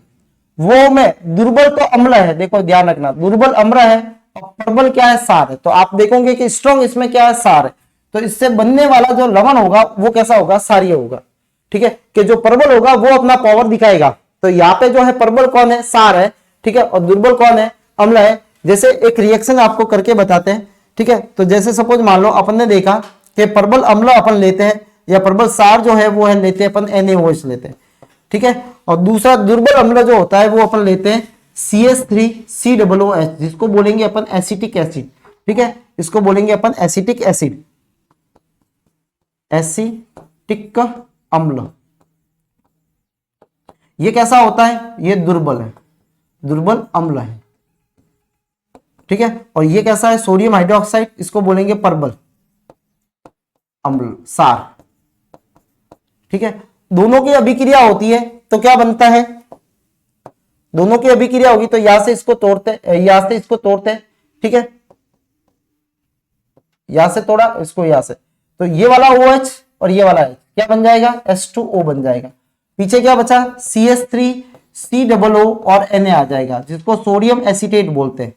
वो में दुर्बल तो अम्ल है, देखो ध्यान रखना, दुर्बल अम्ल है और प्रबल क्या है, क्षार है, तो आप देखोगे कि स्ट्रॉन्ग इसमें क्या है, क्षार है, तो इससे बनने वाला जो लवण होगा वो कैसा होगा, क्षारीय होगा। ठीक है, कि जो प्रबल होगा वो अपना पावर दिखाएगा, तो यहाँ पे जो है प्रबल कौन है, क्षार है। ठीक है, और दुर्बल कौन है, अम्ल है। जैसे एक रिएक्शन आपको करके बताते हैं। ठीक है, तो जैसे सपोज मान लो अपन ने देखा कि प्रबल अम्ल अपन लेते हैं या प्रबल क्षार जो है वो है लेते हैं अपन NaOH लेते हैं। ठीक है, और दूसरा दुर्बल अम्ल जो होता है वो अपन लेते हैं CH3COOH, जिसको बोलेंगे अपन एसिटिक एसिड। ठीक है, इसको बोलेंगे अपन एसिटिक एसिड, एसिटिक अम्ल। ये कैसा होता है, ये दुर्बल है, दुर्बल अम्ल है। ठीक है, और ये कैसा है, सोडियम हाइड्रोक्साइड, इसको बोलेंगे प्रबल अम्ल, क्षार। ठीक है, दोनों की अभिक्रिया होती है तो क्या बनता है, दोनों की अभिक्रिया होगी तो यहां से इसको तोड़ते, यहां से इसको तोड़ते। ठीक है, यहां से तोड़ा इसको, यहां से, तो ये वाला OH और ये वाला H क्या बन जाएगा, H2O बन जाएगा। पीछे क्या बचा, CH3COO और Na आ जाएगा, जिसको सोडियम एसीटेट बोलते हैं,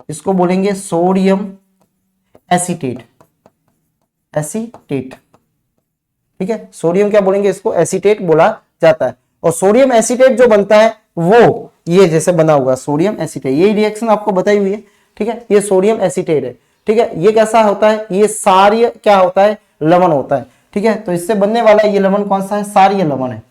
इसको बोलेंगे सोडियम एसीटेट, एसीटेट। ठीक है, सोडियम क्या बोलेंगे, इसको एसीटेट बोला जाता है। और सोडियम एसीटेट जो बनता है वो ये जैसे बना हुआ सोडियम एसीटेट, ये रिएक्शन आपको बताई हुई है। ठीक है, ये सोडियम एसीटेट है। ठीक है, ये कैसा होता है, ये क्षारीय क्या होता है, लवण होता है। ठीक है, तो इससे बनने वाला ये लवण कौन सा है, क्षारीय लवण है,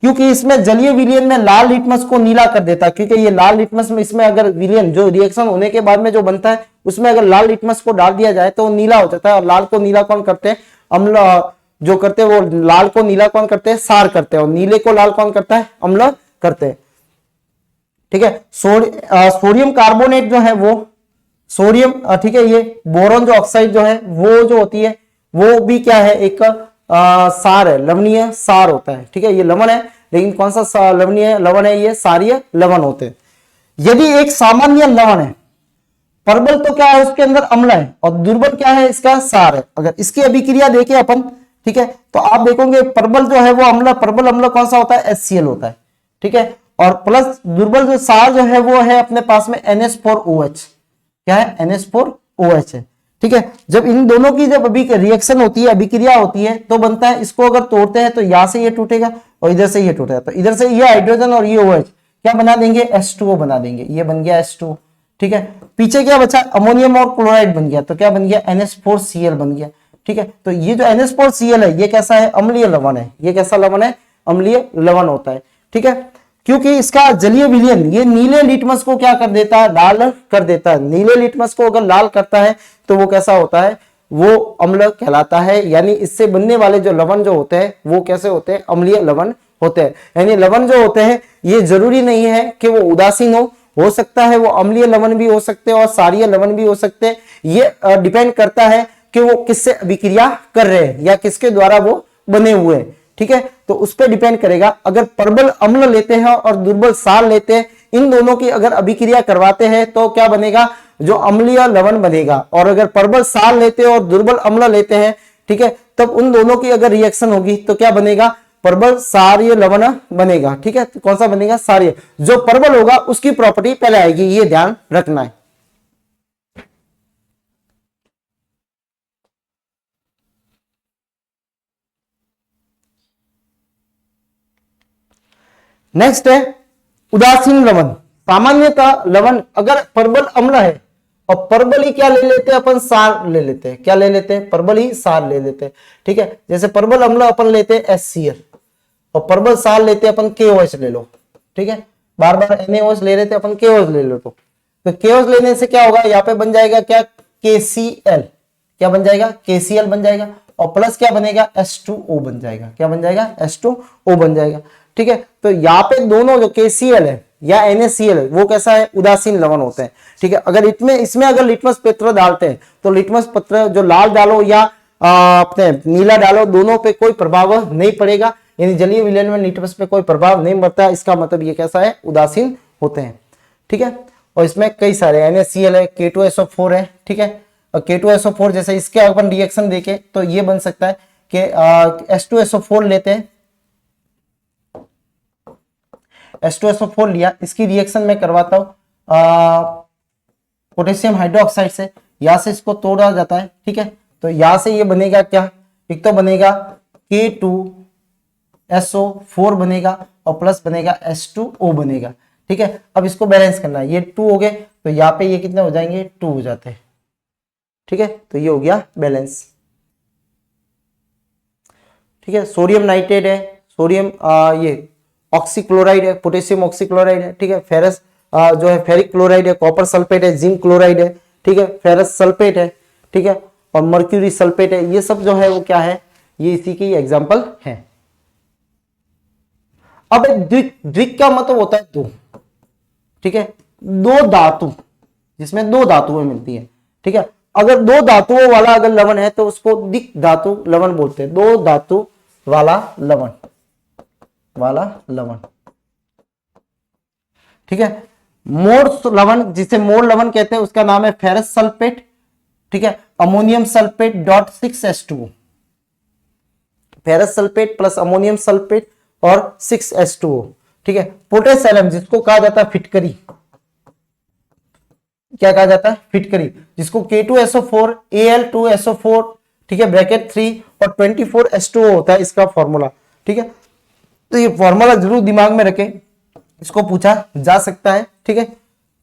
क्योंकि इसमें जलीय विलयन में लाल लिटमस को नीला कर देता है। क्योंकि ये लाल लिटमस में, इसमें अगर विलयन जो रिएक्शन होने के बाद में जो बनता है उसमें अगर लाल लिटमस को डाल दिया जाए तो वो नीला हो जाता है। और लाल को नीला कौन करते हैं, अम्ल जो करते हैं, वो लाल को नीला कौन करते हैं, क्षार करते हैं, और नीले को लाल कौन करता है, अम्ल करते हैं। ठीक है, सोडियम कार्बोनेट जो है वो सोडियम, ठीक है, ये बोरॉन जो ऑक्साइड जो है वो जो होती है वो भी क्या है, एक क्षार है, लवणीय क्षार होता है। ठीक है, ये लवण है, लेकिन कौन सा लवणीय लवण है, ये क्षारीय लवण होते हैं। यदि एक सामान्य लवण है, प्रबल तो क्या है, उसके अंदर अम्ल है, और दुर्बल क्या है, इसका क्षार है। अगर इसकी अभिक्रिया देखें अपन, ठीक है, तो आप देखोगे प्रबल जो है वो अम्ल, प्रबल अम्ल कौन सा होता है, HCl होता है। ठीक है, और प्लस दुर्बल जो क्षार जो है वो है अपने पास में NH4OH, क्या है, NH4OH है। ठीक है, जब इन दोनों की जब अभी रिएक्शन होती है, अभिक्रिया होती है, तो बनता है, इसको अगर तोड़ते हैं तो यहां से ये टूटेगा और इधर से ये टूटेगा, तो इधर से ये हाइड्रोजन और ये OH क्या बना देंगे, H2O बना देंगे, ये बन गया H2। ठीक है, पीछे क्या बचा, अमोनियम और क्लोराइड बन गया, तो क्या बन गया, NH4Cl बन गया। ठीक है, तो ये जो NH4Cl है ये कैसा है, अम्लीय लवण है। ये कैसा लवण है, अम्लीय लवण होता है। ठीक है, क्योंकि इसका जलीय विलयन ये नीले लिटमस को क्या कर देता है, लाल कर देता है। नीले लिटमस को अगर लाल करता है तो वो कैसा होता है, वो अम्ल कहलाता है। यानी इससे बनने वाले जो लवण जो होते हैं वो कैसे होते हैं, अम्लीय लवण होते हैं। यानी लवण जो होते हैं ये जरूरी नहीं है कि वो उदासीन हो सकता है वो अम्लीय लवण भी हो सकते हैं और क्षारीय लवण भी हो सकते हैं। ये डिपेंड करता है कि वो किससे अभिक्रिया कर रहे हैं या किसके द्वारा वो बने हुए हैं। ठीक है, तो उस पर डिपेंड करेगा। अगर प्रबल अम्ल लेते हैं और दुर्बल क्षार लेते हैं, इन दोनों की अगर अभिक्रिया करवाते हैं तो क्या बनेगा, जो अम्लीय लवण बनेगा। और अगर प्रबल क्षार लेते हैं और दुर्बल अम्ल लेते हैं, ठीक है, तब उन दोनों की अगर रिएक्शन होगी तो क्या बनेगा, प्रबल क्षारीय लवण बनेगा। ठीक है, तो कौन सा बनेगा, क्षारीय। जो प्रबल होगा उसकी प्रॉपर्टी पहले आएगी, ये ध्यान रखना है। नेक्स्ट है उदासीन लवण। सामान्यतः लवण अगर प्रबल अम्ल है और प्रबल ही क्या ले लेते हैं अपन, क्षार ले लेते हैं। क्या ले लेते हैं, प्रबल ही क्षार ले लेते हैं। ठीक है, जैसे प्रबल अम्ल अपन लेते हैं HCl और प्रबल क्षार लेते हैं अपन KOH ले लो। ठीक है, बार बार NaOH ले लेते अपन KOH ले लो, तो KOH लेने से क्या होगा, यहाँ पे बन जाएगा क्या, KCl। क्या बन जाएगा, KCl बन जाएगा, और प्लस क्या बनेगा, H2O बन जाएगा। क्या बन जाएगा, H2O बन जाएगा। ठीक है, तो यहाँ पे दोनों जो KCl है या NaCl है वो कैसा है, उदासीन लवण होते हैं। ठीक है, अगर इसमें अगर लिटमस पत्र डालते हैं तो लिटमस पत्र जो लाल डालो या अपने नीला डालो, दोनों पे कोई प्रभाव नहीं पड़ेगा, यानी जलीय विलयन में निटवस पे कोई प्रभाव नहीं पड़ता है। इसका मतलब ये कैसा है, उदासीन होते हैं। ठीक है, और इसमें कई सारे NaCl है, K2SO4 है। ठीक है, और K2SO4 जैसे इसके अपन रिएक्शन देखें तो ये बन सकता है कि H2SO4 लेते हैं, H2SO4 लिया, इसकी रिएक्शन में करवाता हूं पोटेशियम हाइड्रोक्साइड से, यहां से इसको तोड़ा जाता है। ठीक है, तो यहां से ये बनेगा क्या, एक तो बनेगा K2SO4 बनेगा और प्लस बनेगा H2O बनेगा। ठीक है, अब इसको बैलेंस करना है, ये 2 हो गए तो यहाँ पे ये कितने हो जाएंगे, 2 हो जाते हैं। ठीक है, तो ये हो गया बैलेंस। ठीक है, सोडियम नाइट्रेट है, सोडियम ये ऑक्सीक्लोराइड है, पोटेशियम ऑक्सीक्लोराइड है। ठीक है, फेरस जो है फेरिक क्लोराइड है, कॉपर सल्फेट है, जिंक क्लोराइड है। ठीक है, फेरस सल्फेट है। ठीक है, और मर्क्यूरी सल्फेट है। ये सब जो है वो क्या है, ये इसी की एग्जांपल है। अब द्विक का मतलब होता है दो। ठीक है, दो धातु, जिसमें दो धातुएं मिलती है। ठीक है, अगर दो धातुओं वाला अगर लवण है तो उसको द्विक धातु लवण बोलते हैं, दो धातु वाला लवण, ठीक है। मोर लवण, जिसे मोर लवण कहते हैं, उसका नाम है फेरस सल्फेट। ठीक है, ammonium sulphate dot 6H2O, ferrous sulphate plus ammonium sulphate और 6H2O। ठीक है, पोटेशियम जिसको कहा जाता है फिटकरी, क्या कहा जाता है, फिटकरी, जिसको K2SO4 Al2SO4, ठीक है, ब्रैकेट 3 और 24H2O होता है इसका फॉर्मूला। ठीक है, तो ये फॉर्मूला जरूर दिमाग में रखें, इसको पूछा जा सकता है। ठीक है,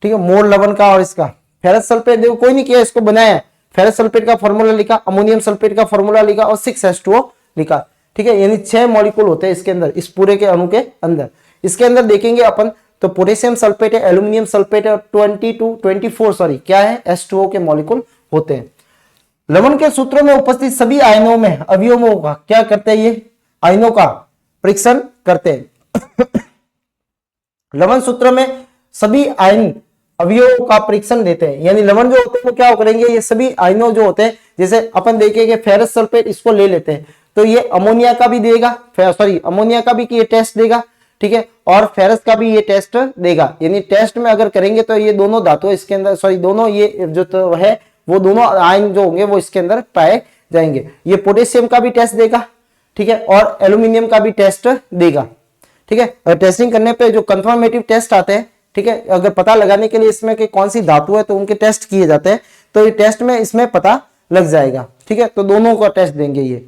ठीक है, मोर लवण का और इसका फेरस सल्फेट, देखो कोई नहीं किया, इसको बनाया, फेरस सल्फेट का फॉर्मूला लिखा, अमोनियम सल्फेट का फॉर्मूला लिखा और 6H2O लिखा। ठीक है, यानी 6 मॉलिक्यूल होते हैं इसके अंदर, इस पूरे के अणु के अंदर। इसके अंदर देखेंगे अपन तो पोटेशियम सल्फेट है, एल्यूमिनियम सल्फेट है, 24 क्या है, H2O के मॉलिक्यूल होते हैं। लवण के सूत्रों में उपस्थित सभी आयनों में अवयवों का क्या करते हैं, ये आयनों का परीक्षण करते हैं। लवण सूत्र में सभी आयन अवयवों का परीक्षण देते हैं, यानी लवण जो होते हैं वो क्या करेंगे, ये सभी आयनों जो होते हैं, जैसे अपन देखेंगे फेरस सल्फेट, इसको ले लेते हैं तो ये अमोनिया का भी देगा, अमोनिया का भी ये टेस्ट देगा। ठीक है, और फेरस का भी ये टेस्ट देगा, यानी टेस्ट में अगर करेंगे तो ये दोनों धातु इसके अंदर, दोनों ये जो तो है वो दोनों आयन जो होंगे वो इसके अंदर पाए जाएंगे। ये पोटेशियम का भी टेस्ट देगा। ठीक है, और एल्यूमिनियम का भी टेस्ट देगा। ठीक है, टेस्टिंग करने पे जो कंफर्मेटिव टेस्ट आते हैं, ठीक है, अगर पता लगाने के लिए इसमें कि कौन सी धातु है तो उनके टेस्ट किए जाते हैं, तो ये टेस्ट में इसमें पता लग जाएगा। ठीक है, तो दोनों का टेस्ट देंगे। ये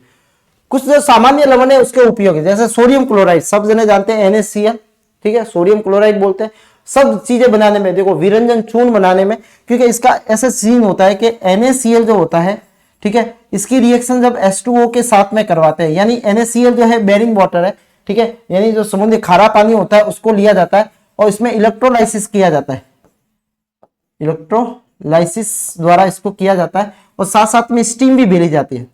कुछ जो सामान्य लवण है उसके उपयोग है, जैसे सोडियम क्लोराइड, सब जने जानते हैं NaCl। ठीक है, सोडियम क्लोराइड बोलते हैं। सब चीजें बनाने में, देखो विरंजन चूर्ण बनाने में, क्योंकि इसका ऐसा सीन होता है कि NaCl जो होता है, ठीक है, इसकी रिएक्शन जब H2O के साथ में करवाते हैं, यानी NaCl जो है बेरिंग वाटर है। ठीक है, यानी जो समुद्री खारा पानी होता है उसको लिया जाता है और इसमें इलेक्ट्रोलाइसिस किया जाता है, इलेक्ट्रोलाइसिस द्वारा इसको किया जाता है, और साथ साथ में स्टीम भी भेजी जाती है,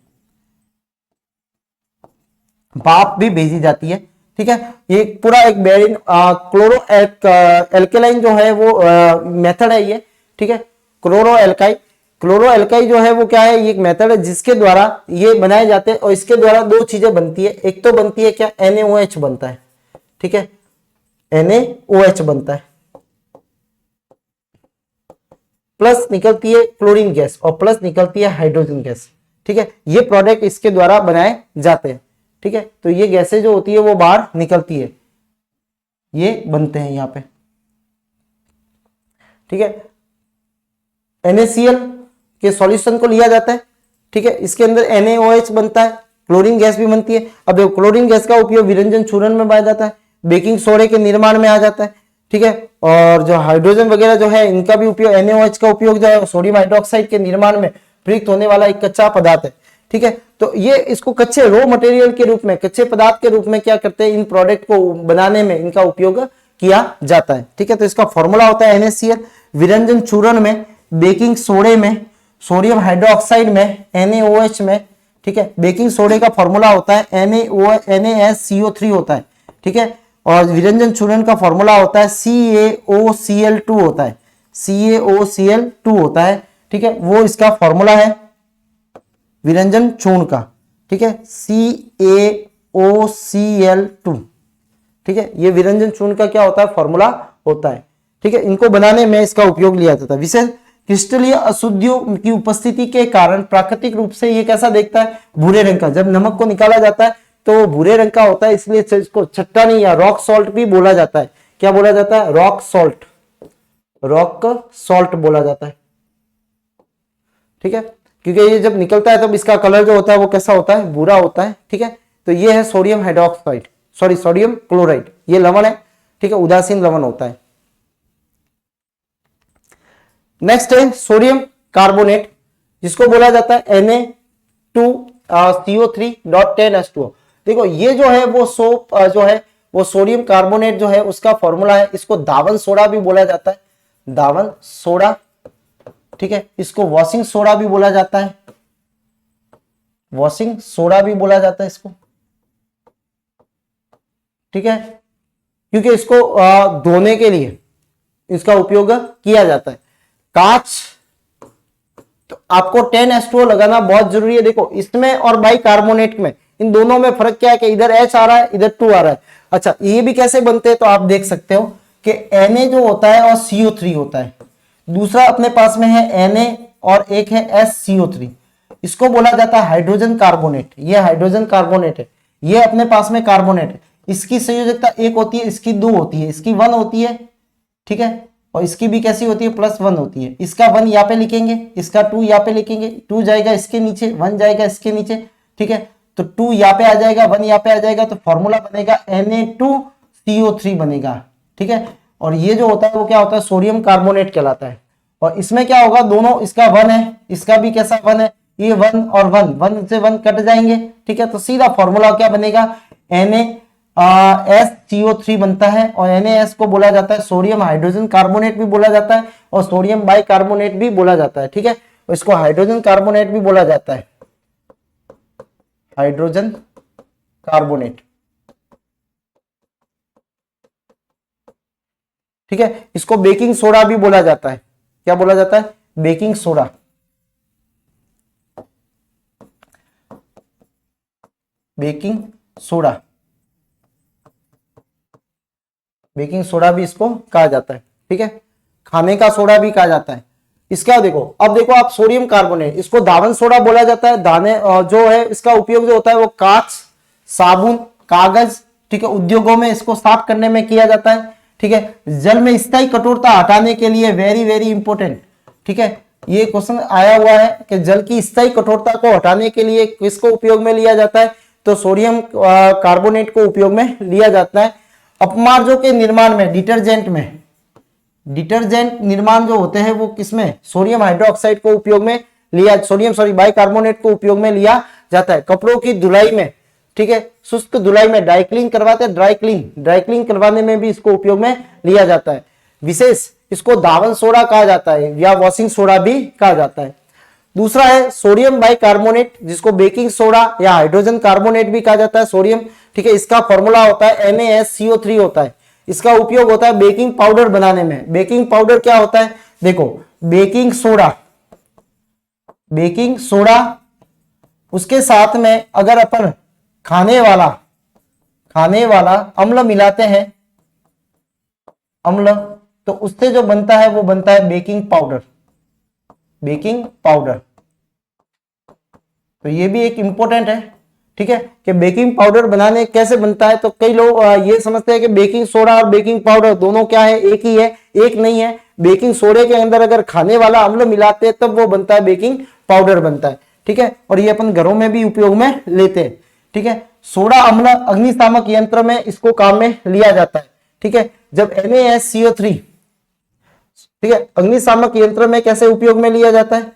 भाप भी भेजी जाती है। ठीक है, ये पूरा एक बेरिन क्लोरो एल्केलाइन जो है वो मेथड है ये। ठीक है, क्लोरो एल्काई जो है वो क्या है, ये एक मेथड है जिसके द्वारा ये बनाए जाते हैं, और इसके द्वारा दो चीजें बनती है। एक तो बनती है क्या, NaOH बनता है। ठीक है, NaOH बनता है, प्लस निकलती है क्लोरीन गैस और प्लस निकलती है हाइड्रोजन गैस। ठीक है, ये प्रोडक्ट इसके द्वारा बनाए जाते हैं। ठीक है, तो ये गैसें जो होती है वो बाहर निकलती है, ये बनते हैं यहाँ पे। ठीक है, NaCl के सॉल्यूशन को लिया जाता है। ठीक है, इसके अंदर NaOH बनता है, क्लोरीन गैस भी बनती है। अब देखो क्लोरीन गैस का उपयोग विरंजन चूर्ण में पाया जाता है, बेकिंग सोडे के निर्माण में आ जाता है। ठीक है, और जो हाइड्रोजन वगैरह जो है इनका भी उपयोग, NaOH का उपयोग जो है सोडियम हाइड्रोक्साइड के निर्माण में प्रयुक्त होने वाला एक कच्चा पदार्थ है। ठीक है, तो ये इसको कच्चे रॉ मटेरियल के रूप में, कच्चे पदार्थ के रूप में क्या करते हैं, इन प्रोडक्ट को बनाने में इनका उपयोग किया जाता है। ठीक है, तो इसका फॉर्मूला होता है NaCl, विरंजन चूर्ण में, बेकिंग सोडे में, सोडियम हाइड्रोक्साइड में, NaOH में। ठीक है, बेकिंग सोडे का फॉर्मूला होता है NaSCO3 होता है। ठीक है, और विरंजन चूर्ण का फॉर्मूला होता है CaOCl2 होता है, CaOCl2 होता है। ठीक है, वो इसका फॉर्मूला है। विरंजन चूर्ण का, ठीक है, CaOCl2, ठीक है, ये विरंजन चूर्ण का क्या होता है, फॉर्मूला होता है, ठीक है। इनको बनाने में इसका उपयोग लिया जाता है। विशेष क्रिस्टलीय अशुद्धियों की उपस्थिति के कारण प्राकृतिक रूप से ये कैसा देखता है, भूरे रंग का। जब नमक को निकाला जाता है तो वो भूरे रंग का होता है, इसलिए इसको चट्टानी या रॉक सॉल्ट भी बोला जाता है। क्या बोला जाता है, रॉक सॉल्ट, रॉक सॉल्ट बोला जाता है, ठीक है। क्योंकि ये जब निकलता है तब इसका कलर जो होता है वो कैसा होता है, भूरा होता है, ठीक है। तो ये है sodium hydroxide, sorry sodium chloride, ये लवण है, ठीक है, उदासीन लवण होता है। नेक्स्ट है सोडियम कार्बोनेट, जिसको बोला जाता है Na2CO3.10H2O। देखो ये जो है वो सोप जो है वो सोडियम कार्बोनेट जो है उसका फॉर्मूला है। इसको दावन सोडा भी बोला जाता है, दावन सोडा, ठीक है। इसको वॉशिंग सोडा भी बोला जाता है, वॉशिंग सोडा भी बोला जाता है इसको, ठीक है, क्योंकि इसको धोने के लिए इसका उपयोग किया जाता है। कांच, तो आपको 10H2O लगाना बहुत जरूरी है। देखो इसमें और बाइकार्बोनेट में, इन दोनों में फर्क क्या है कि इधर H आ रहा है, इधर 2 आ रहा है। अच्छा ये भी कैसे बनते हैं, तो आप देख सकते हो कि Na जो होता है और CO3 होता है, दूसरा अपने पास में है Na और एक है SCO3, इसको बोला जाता है हाइड्रोजन कार्बोनेट। ये हाइड्रोजन कार्बोनेट है, ये अपने पास में कार्बोनेट है। इसकी संयोजकता 1 होती है, इसकी 2 होती है, इसकी 1 होती है, ठीक है, और इसकी भी कैसी होती है, +1 होती है। इसका 1 यहाँ पे लिखेंगे, इसका 2 यहाँ पे लिखेंगे, 2 जाएगा इसके नीचे, 1 जाएगा इसके नीचे, ठीक है। तो 2 यहाँ पे आ जाएगा, 1 यहाँ पे आ जाएगा, तो फॉर्मूला बनेगा Na2CO3 बनेगा, ठीक है। और ये जो होता है वो क्या होता है, सोडियम कार्बोनेट कहलाता है। और इसमें क्या होगा, दोनों, इसका 1 है, इसका भी कैसा 1 है, ये 1 और 1 से 1 कट जाएंगे, ठीक है। तो सीधा फॉर्मूला क्या बनेगा, NaSCO3 बनता है। और NaS को बोला जाता है सोडियम हाइड्रोजन कार्बोनेट भी बोला जाता है और सोडियम बाइकार्बोनेट भी बोला जाता है, ठीक है। इसको हाइड्रोजन कार्बोनेट भी बोला जाता है, हाइड्रोजन कार्बोनेट, ठीक है। इसको बेकिंग सोडा भी बोला जाता है। क्या बोला जाता है, baking soda, baking soda, baking soda भी इसको कहा जाता है, ठीक है। खाने का सोडा भी कहा जाता है। इसका देखो, अब देखो आप सोडियम कार्बोनेट, इसको दावन सोडा बोला जाता है। दाने जो है इसका उपयोग जो होता है वो कांच, साबुन, कागज, ठीक है, उद्योगों में इसको साफ करने में किया जाता है, ठीक है। जल में स्थायी कठोरता हटाने के लिए, वेरी वेरी इंपॉर्टेंट, ठीक है, ये क्वेश्चन आया हुआ है कि जल की स्थायी कठोरता को हटाने के लिए किसको उपयोग में लिया जाता है, तो सोडियम कार्बोनेट को उपयोग में लिया जाता है। अपमार्जों के निर्माण में, डिटर्जेंट में, डिटर्जेंट निर्माण जो होते हैं वो किसमें, सोडियम हाइड्रोक्साइड को उपयोग में लिया, बाइकार्बोनेट को उपयोग में लिया जाता है। कपड़ों की धुलाई में, ठीक है, शुष्क धुलाई में, ड्राई क्लीन करवाते हैं, ड्राई क्लीन करवाने में भी इसको उपयोग में लिया जाता है। विशेष इसको दावन सोडा कहा जाता है या वॉशिंग सोडा भी कहा जाता है। दूसरा है सोडियम बाइकार्बोनेट, जिसको बेकिंग सोडा या हाइड्रोजन कार्बोनेट भी कहा जाता है, सोडियम, ठीक है। इसका फॉर्मूला होता है NaSCO3 होता है। इसका उपयोग होता है बेकिंग पाउडर बनाने में। बेकिंग पाउडर क्या होता है, देखो बेकिंग सोडा, उसके साथ में अगर अपन खाने वाला अम्ल मिलाते हैं, अम्ल, तो उससे जो बनता है वो बनता है बेकिंग पाउडर, तो ये भी एक इंपॉर्टेंट है, ठीक है, कि बेकिंग पाउडर बनाने कैसे बनता है। तो कई लोग ये समझते हैं कि बेकिंग सोडा और बेकिंग पाउडर दोनों क्या है, एक ही है, एक नहीं है। बेकिंग सोडे के अंदर अगर खाने वाला अम्ल मिलाते हैं तब वो बनता है बेकिंग पाउडर बनता है, ठीक है। और ये अपन घरों में भी उपयोग में लेते हैं, ठीक है। सोडा अम्ल अग्निशामक यंत्र में इसको काम में लिया जाता है, ठीक है। जब NaSCO3, ठीक है, अग्निशामक यंत्र में कैसे उपयोग में लिया जाता है,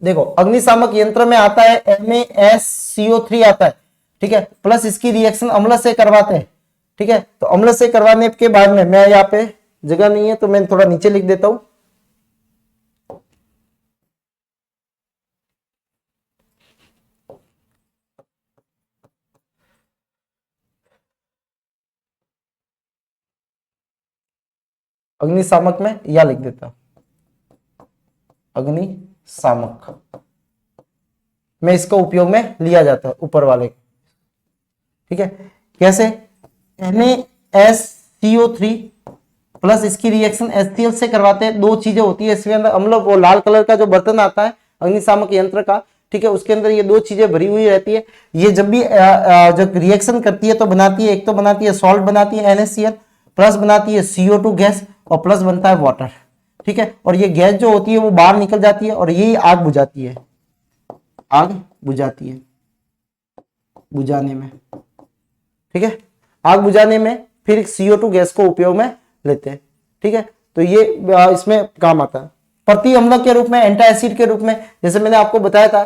देखो अग्निशामक यंत्र में आता है NaSCO3 आता है, ठीक है, प्लस इसकी रिएक्शन अम्ल से करवाते हैं, ठीक है। तो अम्ल से करवाने के बाद में, मैं यहाँ पे जगह नहीं है तो मैं थोड़ा नीचे लिख देता हूं, अग्निशामक में या लिख देता हूं, अग्निशामक, में इसका उपयोग में लिया जाता है, ऊपर वाले। ठीक है, कैसे? NaSCO3 प्लस इसकी रिएक्शन HCl से करवाते हैं। दो चीजें होती है इसके अंदर, अम्ल वो लाल कलर का जो बर्तन आता है अग्निशामक यंत्र का, ठीक है, उसके अंदर ये दो चीजें भरी हुई रहती है। ये जब भी जब रिएक्शन करती है तो बनाती है, एक तो बनाती है सॉल्ट बनाती है NaCl, प्लस बनाती है CO2 गैस, और प्लस बनता है वाटर। ठीक है, और ये गैस जो होती है वो बाहर निकल जाती है और यही आग बुझाती है, आग बुझाती है, बुझाने में। ठीक है, आग बुझाने में फिर CO2 गैस को उपयोग में लेते हैं। ठीक है, तो ये इसमें काम आता है। प्रति अम्ल के रूप में, एंटी एसिड के रूप में, जैसे मैंने आपको बताया था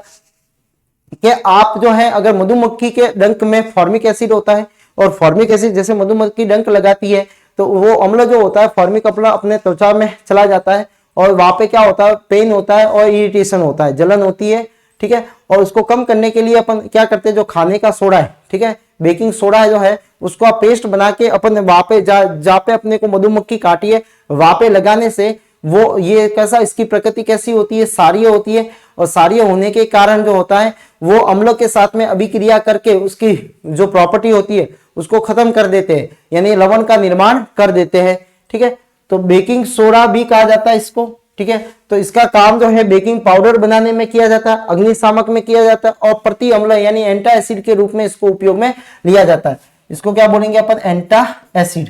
कि आप जो है अगर मधुमक्खी के डंक में फॉर्मिक एसिड होता है, और फॉर्मिक एसिड जैसे मधुमक्खी डंक लगाती है तो वो अम्ल जो होता है फॉर्मिक अम्ल अपने त्वचा में चला जाता है, और वहां पे क्या होता है, पेन होता है और इरिटेशन होता है, जलन होती है। ठीक है, और उसको कम करने के लिए अपन क्या करते हैं, जो खाने का सोडा है, ठीक है, बेकिंग सोडा है जो है, उसको आप पेस्ट बना के अपन वहां पे जहाँ पे अपने को मधुमक्खी काटी है वहां पे लगाने से वो ये कैसा, इसकी प्रकृति कैसी होती है, सारीय होती है, और सारीय होने के कारण जो होता है वो अम्ल के साथ में अभिक्रिया करके उसकी जो प्रॉपर्टी होती है उसको खत्म कर देते हैं, यानी लवण का निर्माण कर देते हैं। ठीक है, तो बेकिंग सोडा भी कहा जाता है इसको। ठीक है, तो इसका काम जो है बेकिंग पाउडर बनाने में किया जाता है, अग्निशामक में किया जाता है, और प्रति अम्ल यानी एंटी एसिड के रूप में इसको उपयोग में लिया जाता है। इसको क्या बोलेंगे अपन, एंटी एसिड,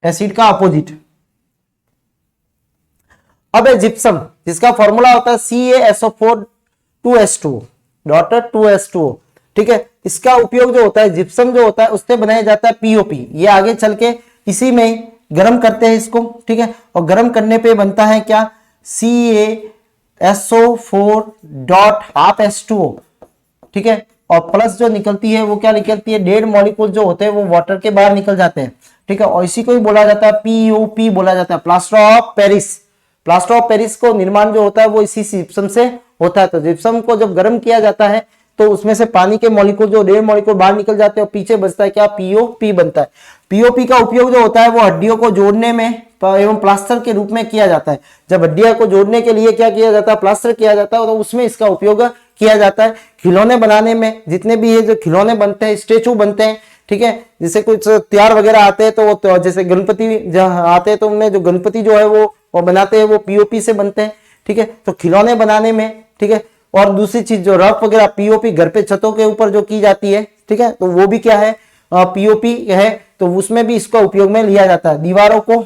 एसिड का अपोजिट। अब है जिप्सम, जिसका फॉर्मूला होता है CaSO4 2H2O डॉटर 2H2O। ठीक है, इसका उपयोग जो होता है जिप्सम जो होता है उससे बनाया जाता है POP। ये आगे चल के इसी में गर्म करते हैं इसको। ठीक है, और गर्म करने पे बनता है क्या, CaSO4 डॉट हाफ H2O। ठीक है, और प्लस जो निकलती है वो क्या निकलती है, डेड मॉलिक्यूल जो होते हैं वो वाटर के बाहर निकल जाते हैं। ठीक है, और इसी को ही बोला जाता है POP बोला जाता है, plaster of Paris. Plaster of Paris को निर्माण जो होता है वो इसी जिप्सम से होता है। तो जिप्सम को जब गर्म किया जाता है तो उसमें से पानी के मॉलिक्यूल जो डेड मॉलिक्यूल बाहर निकल जाते हैं, और पीछे बचता है क्या, POP बनता है। POP का उपयोग जो होता है वो हड्डियों को जोड़ने में एवं प्लास्टर के रूप में किया जाता है। जब हड्डियों को जोड़ने के लिए क्या किया जाता है, प्लास्टर किया जाता है, तो उसमें इसका उपयोग किया जाता है। खिलौने बनाने में, जितने भी ये जो खिलौने बनते हैं, स्टेचू बनते हैं, ठीक है, जैसे कुछ त्योहार वगैरह आते हैं तो वो जैसे गणपति जहाँ आते हैं तो उनमें जो गणपति जो है वो बनाते हैं वो POP से बनते हैं। ठीक है, तो खिलौने बनाने में, ठीक है, और दूसरी चीज जो रफ वगैरह POP घर पे छतों के ऊपर जो की जाती है, ठीक है, तो वो भी क्या है, POP है, तो उसमें भी इसका उपयोग में लिया जाता है। दीवारों को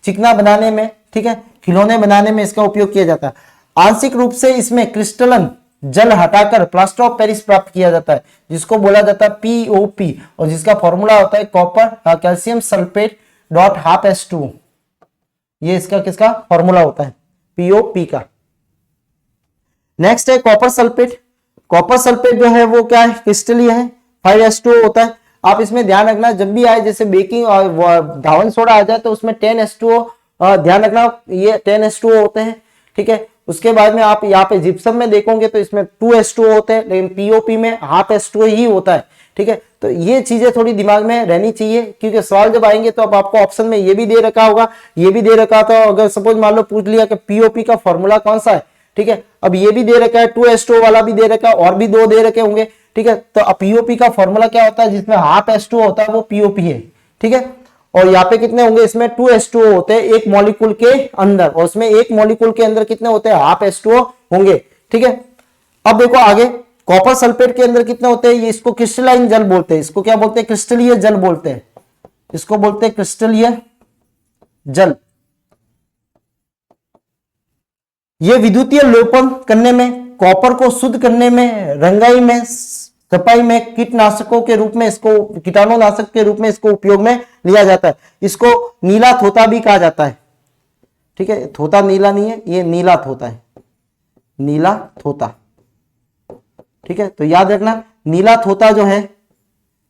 चिकना बनाने में, ठीक है, खिलौने बनाने में इसका उपयोग किया जाता है। आंशिक रूप से इसमें क्रिस्टलन जल हटाकर प्लास्टर ऑफ पेरिस प्राप्त किया जाता है, जिसको बोला जाता है POP, और जिसका फॉर्मूला होता है copper calcium sulphate dot half H2O। ये इसका किसका फॉर्मूला होता है, POP का। नेक्स्ट है कॉपर सल्फेट। कॉपर सल्फेट जो है वो क्या है, क्रिस्टलीय है, 5H2O होता है। आप इसमें ध्यान रखना, जब भी आए जैसे बेकिंग और धावन सोडा आ जाए तो उसमें 10H2O ध्यान रखना, ये 10H2O होते हैं। ठीक है, उसके बाद में आप यहाँ पे जिप्सम में देखोगे तो इसमें 2H2O होते हैं, लेकिन POP में हाफ H2O ही होता है। ठीक है, तो ये चीजें थोड़ी दिमाग में रहनी चाहिए, क्योंकि सवाल जब आएंगे तो अब आपको ऑप्शन में ये भी दे रखा होगा, ये भी दे रखा था। अगर सपोज मान लो पूछ लिया कि POP का फॉर्मूला कौन सा है, ठीक है, अब ये भी दे रखा है, 2H2O वाला भी दे रखा है, और भी दो दे रखे होंगे। ठीक है, तो POP का फॉर्मूला क्या होता है, जिसमें हाफ H2O होता है वो POP है। ठीक है, और यहाँ पे कितने होंगे, इसमें 2H2O होते हैं एक मॉलिक्यूल के अंदर, और उसमें एक मॉलिक्यूल के अंदर कितने होते हैं, हाफ H2O होंगे। ठीक है, अब देखो आगे, कॉपर सल्फेट के अंदर कितने होते हैं, ये इसको क्रिस्टलाइन जल बोलते हैं। इसको क्या बोलते हैं, क्रिस्टलीय जल बोलते हैं, इसको बोलते हैं क्रिस्टलीय जल। ये विद्युतीय लोपन करने में, कॉपर को शुद्ध करने में, रंगाई में, सफाई में, कीटनाशकों के रूप में, इसको कीटाणुनाशक के रूप में इसको उपयोग में लिया जाता है। इसको नीला थोता भी कहा जाता है। ठीक है, थोता नीला नहीं है, ये नीला थोता है, नीला थोता। ठीक है, तो याद रखना, नीला थोता जो है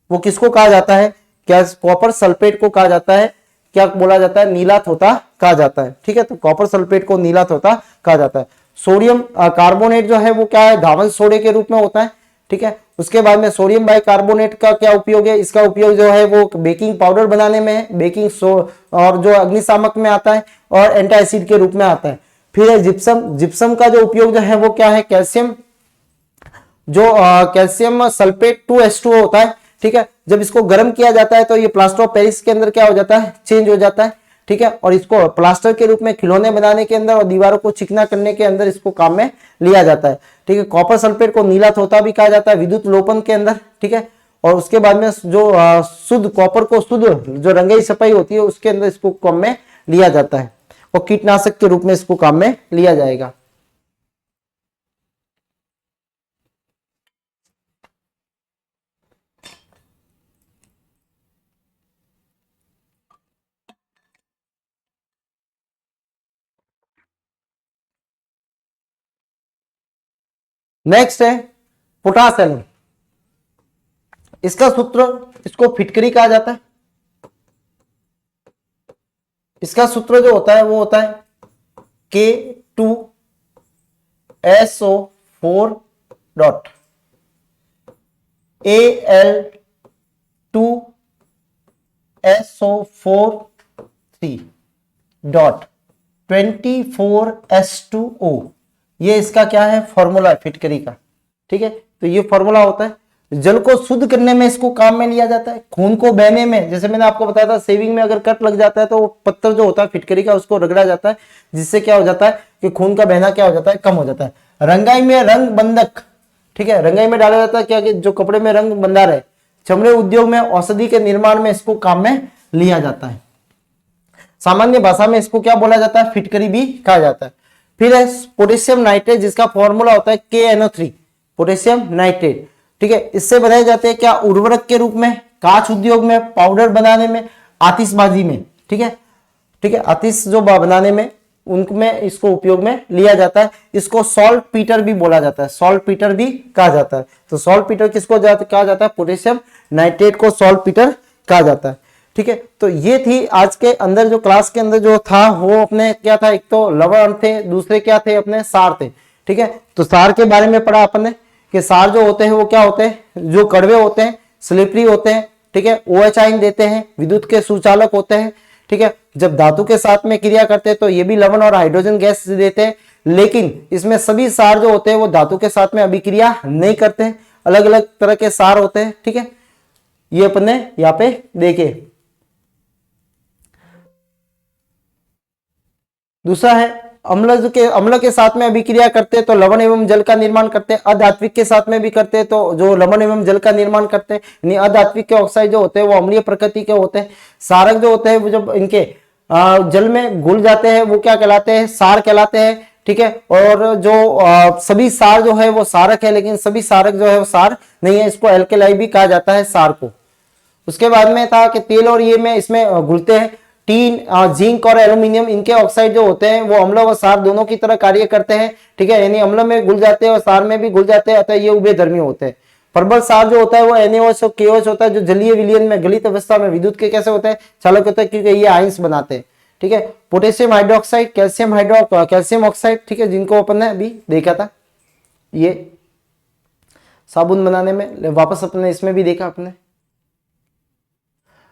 वो किसको कहा जाता है, क्या कॉपर सल्फेट को कहा जाता है, क्या बोला जाता है, नीला थोता कहा जाता है। ठीक है, तो कॉपर सल्फेट को नीला थोता कहा जाता है। सोडियम कार्बोनेट जो है वो क्या है, धावन सोडे के रूप में होता है। ठीक है, उसके बाद में सोडियम बाइकार्बोनेट का क्या उपयोग है, इसका उपयोग जो है वो बेकिंग पाउडर बनाने में है, बेकिंग और जो अग्निशामक में आता है, और एंटी एसिड के रूप में आता है। फिर है जिप्सम। जिप्सम का जो उपयोग जो है वो क्या है, कैल्शियम जो कैल्शियम सल्फेट 2H2O होता है, ठीक है, जब इसको गर्म किया जाता है तो ये प्लास्टर ऑफ पेरिस के अंदर क्या हो जाता है, चेंज हो जाता है, ठीक है, और इसको प्लास्टर के रूप में खिलौने बनाने के अंदर और दीवारों को चिकना करने के अंदर इसको काम में लिया जाता है, ठीक है। कॉपर सल्फेट को नीला तोता भी कहा जाता है विद्युत लोपन के अंदर, ठीक है। और उसके बाद में जो शुद्ध कॉपर को शुद्ध जो रंगाई सफाई होती है उसके अंदर इसको काम में लिया जाता है और कीटनाशक के रूप में इसको काम में लिया जाएगा। नेक्स्ट है पोटास एलम। इसका सूत्र, इसको फिटकरी कहा जाता है। इसका सूत्र जो होता है वो होता है K2SO4 dot Al2SO4 dot 24H2O। ये इसका क्या है, फॉर्मूला है फिटकरी का, ठीक है। तो ये फॉर्मूला होता है, जल को शुद्ध करने में इसको काम में लिया जाता है, खून को बहने में, जैसे मैंने आपको बताया था सेविंग में अगर कट लग जाता है तो पत्थर जो होता है फिटकरी का उसको रगड़ा जाता है, जिससे क्या हो जाता है कि खून का बहना क्या हो जाता है, कम हो जाता है। रंगाई में रंग बंधक, ठीक है, रंगाई में डाला जाता है क्या कि जो कपड़े में रंग बंधा रहे। चमड़े उद्योग में, औषधि के निर्माण में इसको काम में लिया जाता है। सामान्य भाषा में इसको क्या बोला जाता है, फिटकरी भी कहा जाता है। फिर है पोटेशियम नाइट्रेट, जिसका फॉर्मूला होता है KNO3, पोटेशियम नाइट्रेट, ठीक है। इससे बनाए जाते हैं क्या, उर्वरक के रूप में, कांच उद्योग में, पाउडर बनाने में, आतिशबाजी में, ठीक है, ठीक है, आतिश जो बनाने में उनमें इसको उपयोग में लिया जाता है। इसको सॉल्ट पीटर भी बोला जाता है, सॉल्ट पीटर भी कहा जाता है। तो सॉल्ट पीटर किसको कहा जाता है, पोटेशियम नाइट्रेट को सॉल्ट पीटर कहा जाता है, ठीक है। तो ये थी आज के अंदर जो क्लास के अंदर जो था वो अपने क्या था, एक तो लवण थे, दूसरे क्या थे अपने सार थे, ठीक है। तो सार के बारे में पढ़ा अपन ने कि सार जो होते हैं वो क्या होते हैं, जो कड़वे होते हैं, स्लिपरी होते हैं, ठीक है, OH आयन देते हैं, विद्युत के सुचालक होते हैं, ठीक है। जब धातु के साथ में क्रिया करते हैं तो ये भी लवण और हाइड्रोजन गैस देते हैं, लेकिन इसमें सभी सार जो होते हैं वो धातु के साथ में अभिक्रिया नहीं करते हैं, अलग अलग तरह के सार होते हैं, ठीक है। ये अपने यहाँ पे देखे। दूसरा है अम्ल के साथ में अभिक्रिया करते हैं तो लवण एवं जल का निर्माण करते हैं, अधात्विक के साथ में भी करते हैं तो जो लवण एवं जल का निर्माण करते हैं, यानी अधात्विक के ऑक्साइड जो होते हैं वो अम्लीय प्रकृति के होते हैं। सारक जो होते हैं वो जब इनके जल में घुल जाते हैं वो क्या कहलाते हैं, सार कहलाते हैं, ठीक है। और जो सभी सार जो है वो सारक है, लेकिन सभी सारक जो है वो सार नहीं है, इसको एल्केलाई भी कहा जाता है सार को। उसके बाद में था कि तेल और ये में इसमें घुलते हैं, टीन, जिंक और एल्यूमिनियम, इनके ऑक्साइड जो होते हैं वो अम्ल व सार दोनों की तरह कार्य करते हैं, ठीक है, यानी अम्ल में घुल जाते हैं और सार में भी घुल जाते हैं, अतः ये उभयधर्मी होते हैं। प्रबल सार जो होता है वो NaOH और KOH होता है, जो जलीय विलयन में गलित अवस्था में विद्युत के कैसे होते हैं, चालक होते हैं, क्योंकि ये आयंस बनाते हैं, ठीक है। पोटेशियम हाइड्रोक्साइड, कैल्शियम ऑक्साइड, ठीक है, जिनको अपन ने अभी देखा था ये साबुन बनाने में, वापस अपने इसमें भी देखा अपने।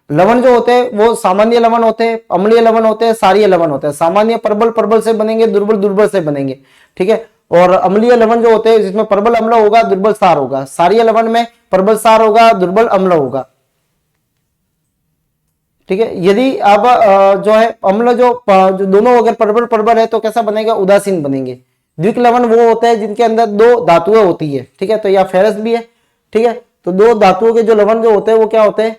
लवण जो होते हैं वो सामान्य लवण होते हैं, अम्लीय लवण होते हैं, सारीय लवण होते हैं। सामान्य प्रबल से बनेंगे, दुर्बल से बनेंगे, ठीक है। और अम्लीय लवण जो होते हैं जिसमें प्रबल अम्ल होगा, दुर्बल सार होगा। सारीय लवण में प्रबल सार होगा, दुर्बल अम्ल होगा, ठीक है। यदि अब जो है अम्ल जो दोनों अगर प्रबल है तो कैसा बनेगा, उदासीन बनेंगे। द्विक लवण वो होते हैं जिनके अंदर दो धातुएं होती है, ठीक है, तो यह फेरस भी है, ठीक है। तो दो धातुओं के जो लवण जो होते हैं वो क्या होते हैं,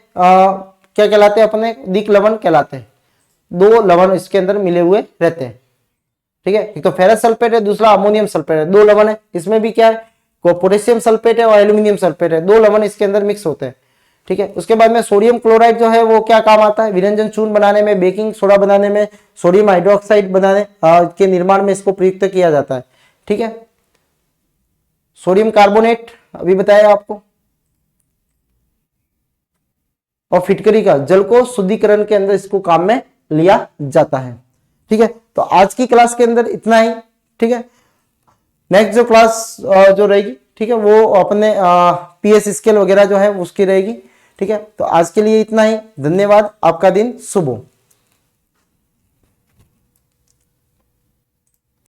क्या कहलाते हैं अपने, द्विक लवण कहलाते हैं। दो लवण इसके अंदर मिले हुए रहते हैं, ठीक है। एक तो फेरस सल्फेट है, दूसरा अमोनियम सल्फेट है, दो लवण है। इसमें भी क्या है, पोटेशियम सल्फेट है और एल्यूमिनियम सल्फेट है, दो लवण इसके अंदर मिक्स होते हैं, ठीक है। उसके बाद में सोडियम क्लोराइड जो है वो क्या काम आता है, विरंजन चूर्ण बनाने में, बेकिंग सोडा बनाने में, सोडियम हाइड्रोक्साइड बनाने के निर्माण में इसको प्रयुक्त किया जाता है, ठीक है। सोडियम कार्बोनेट अभी बताया आपको। और फिटकरी का जल को शुद्धिकरण के अंदर इसको काम में लिया जाता है, ठीक है। तो आज की क्लास के अंदर इतना ही, ठीक है। नेक्स्ट जो क्लास जो रहेगी, ठीक है, वो अपने PS स्केल वगैरह जो है उसकी रहेगी, ठीक है। तो आज के लिए इतना ही, धन्यवाद, आपका दिन शुभ हो।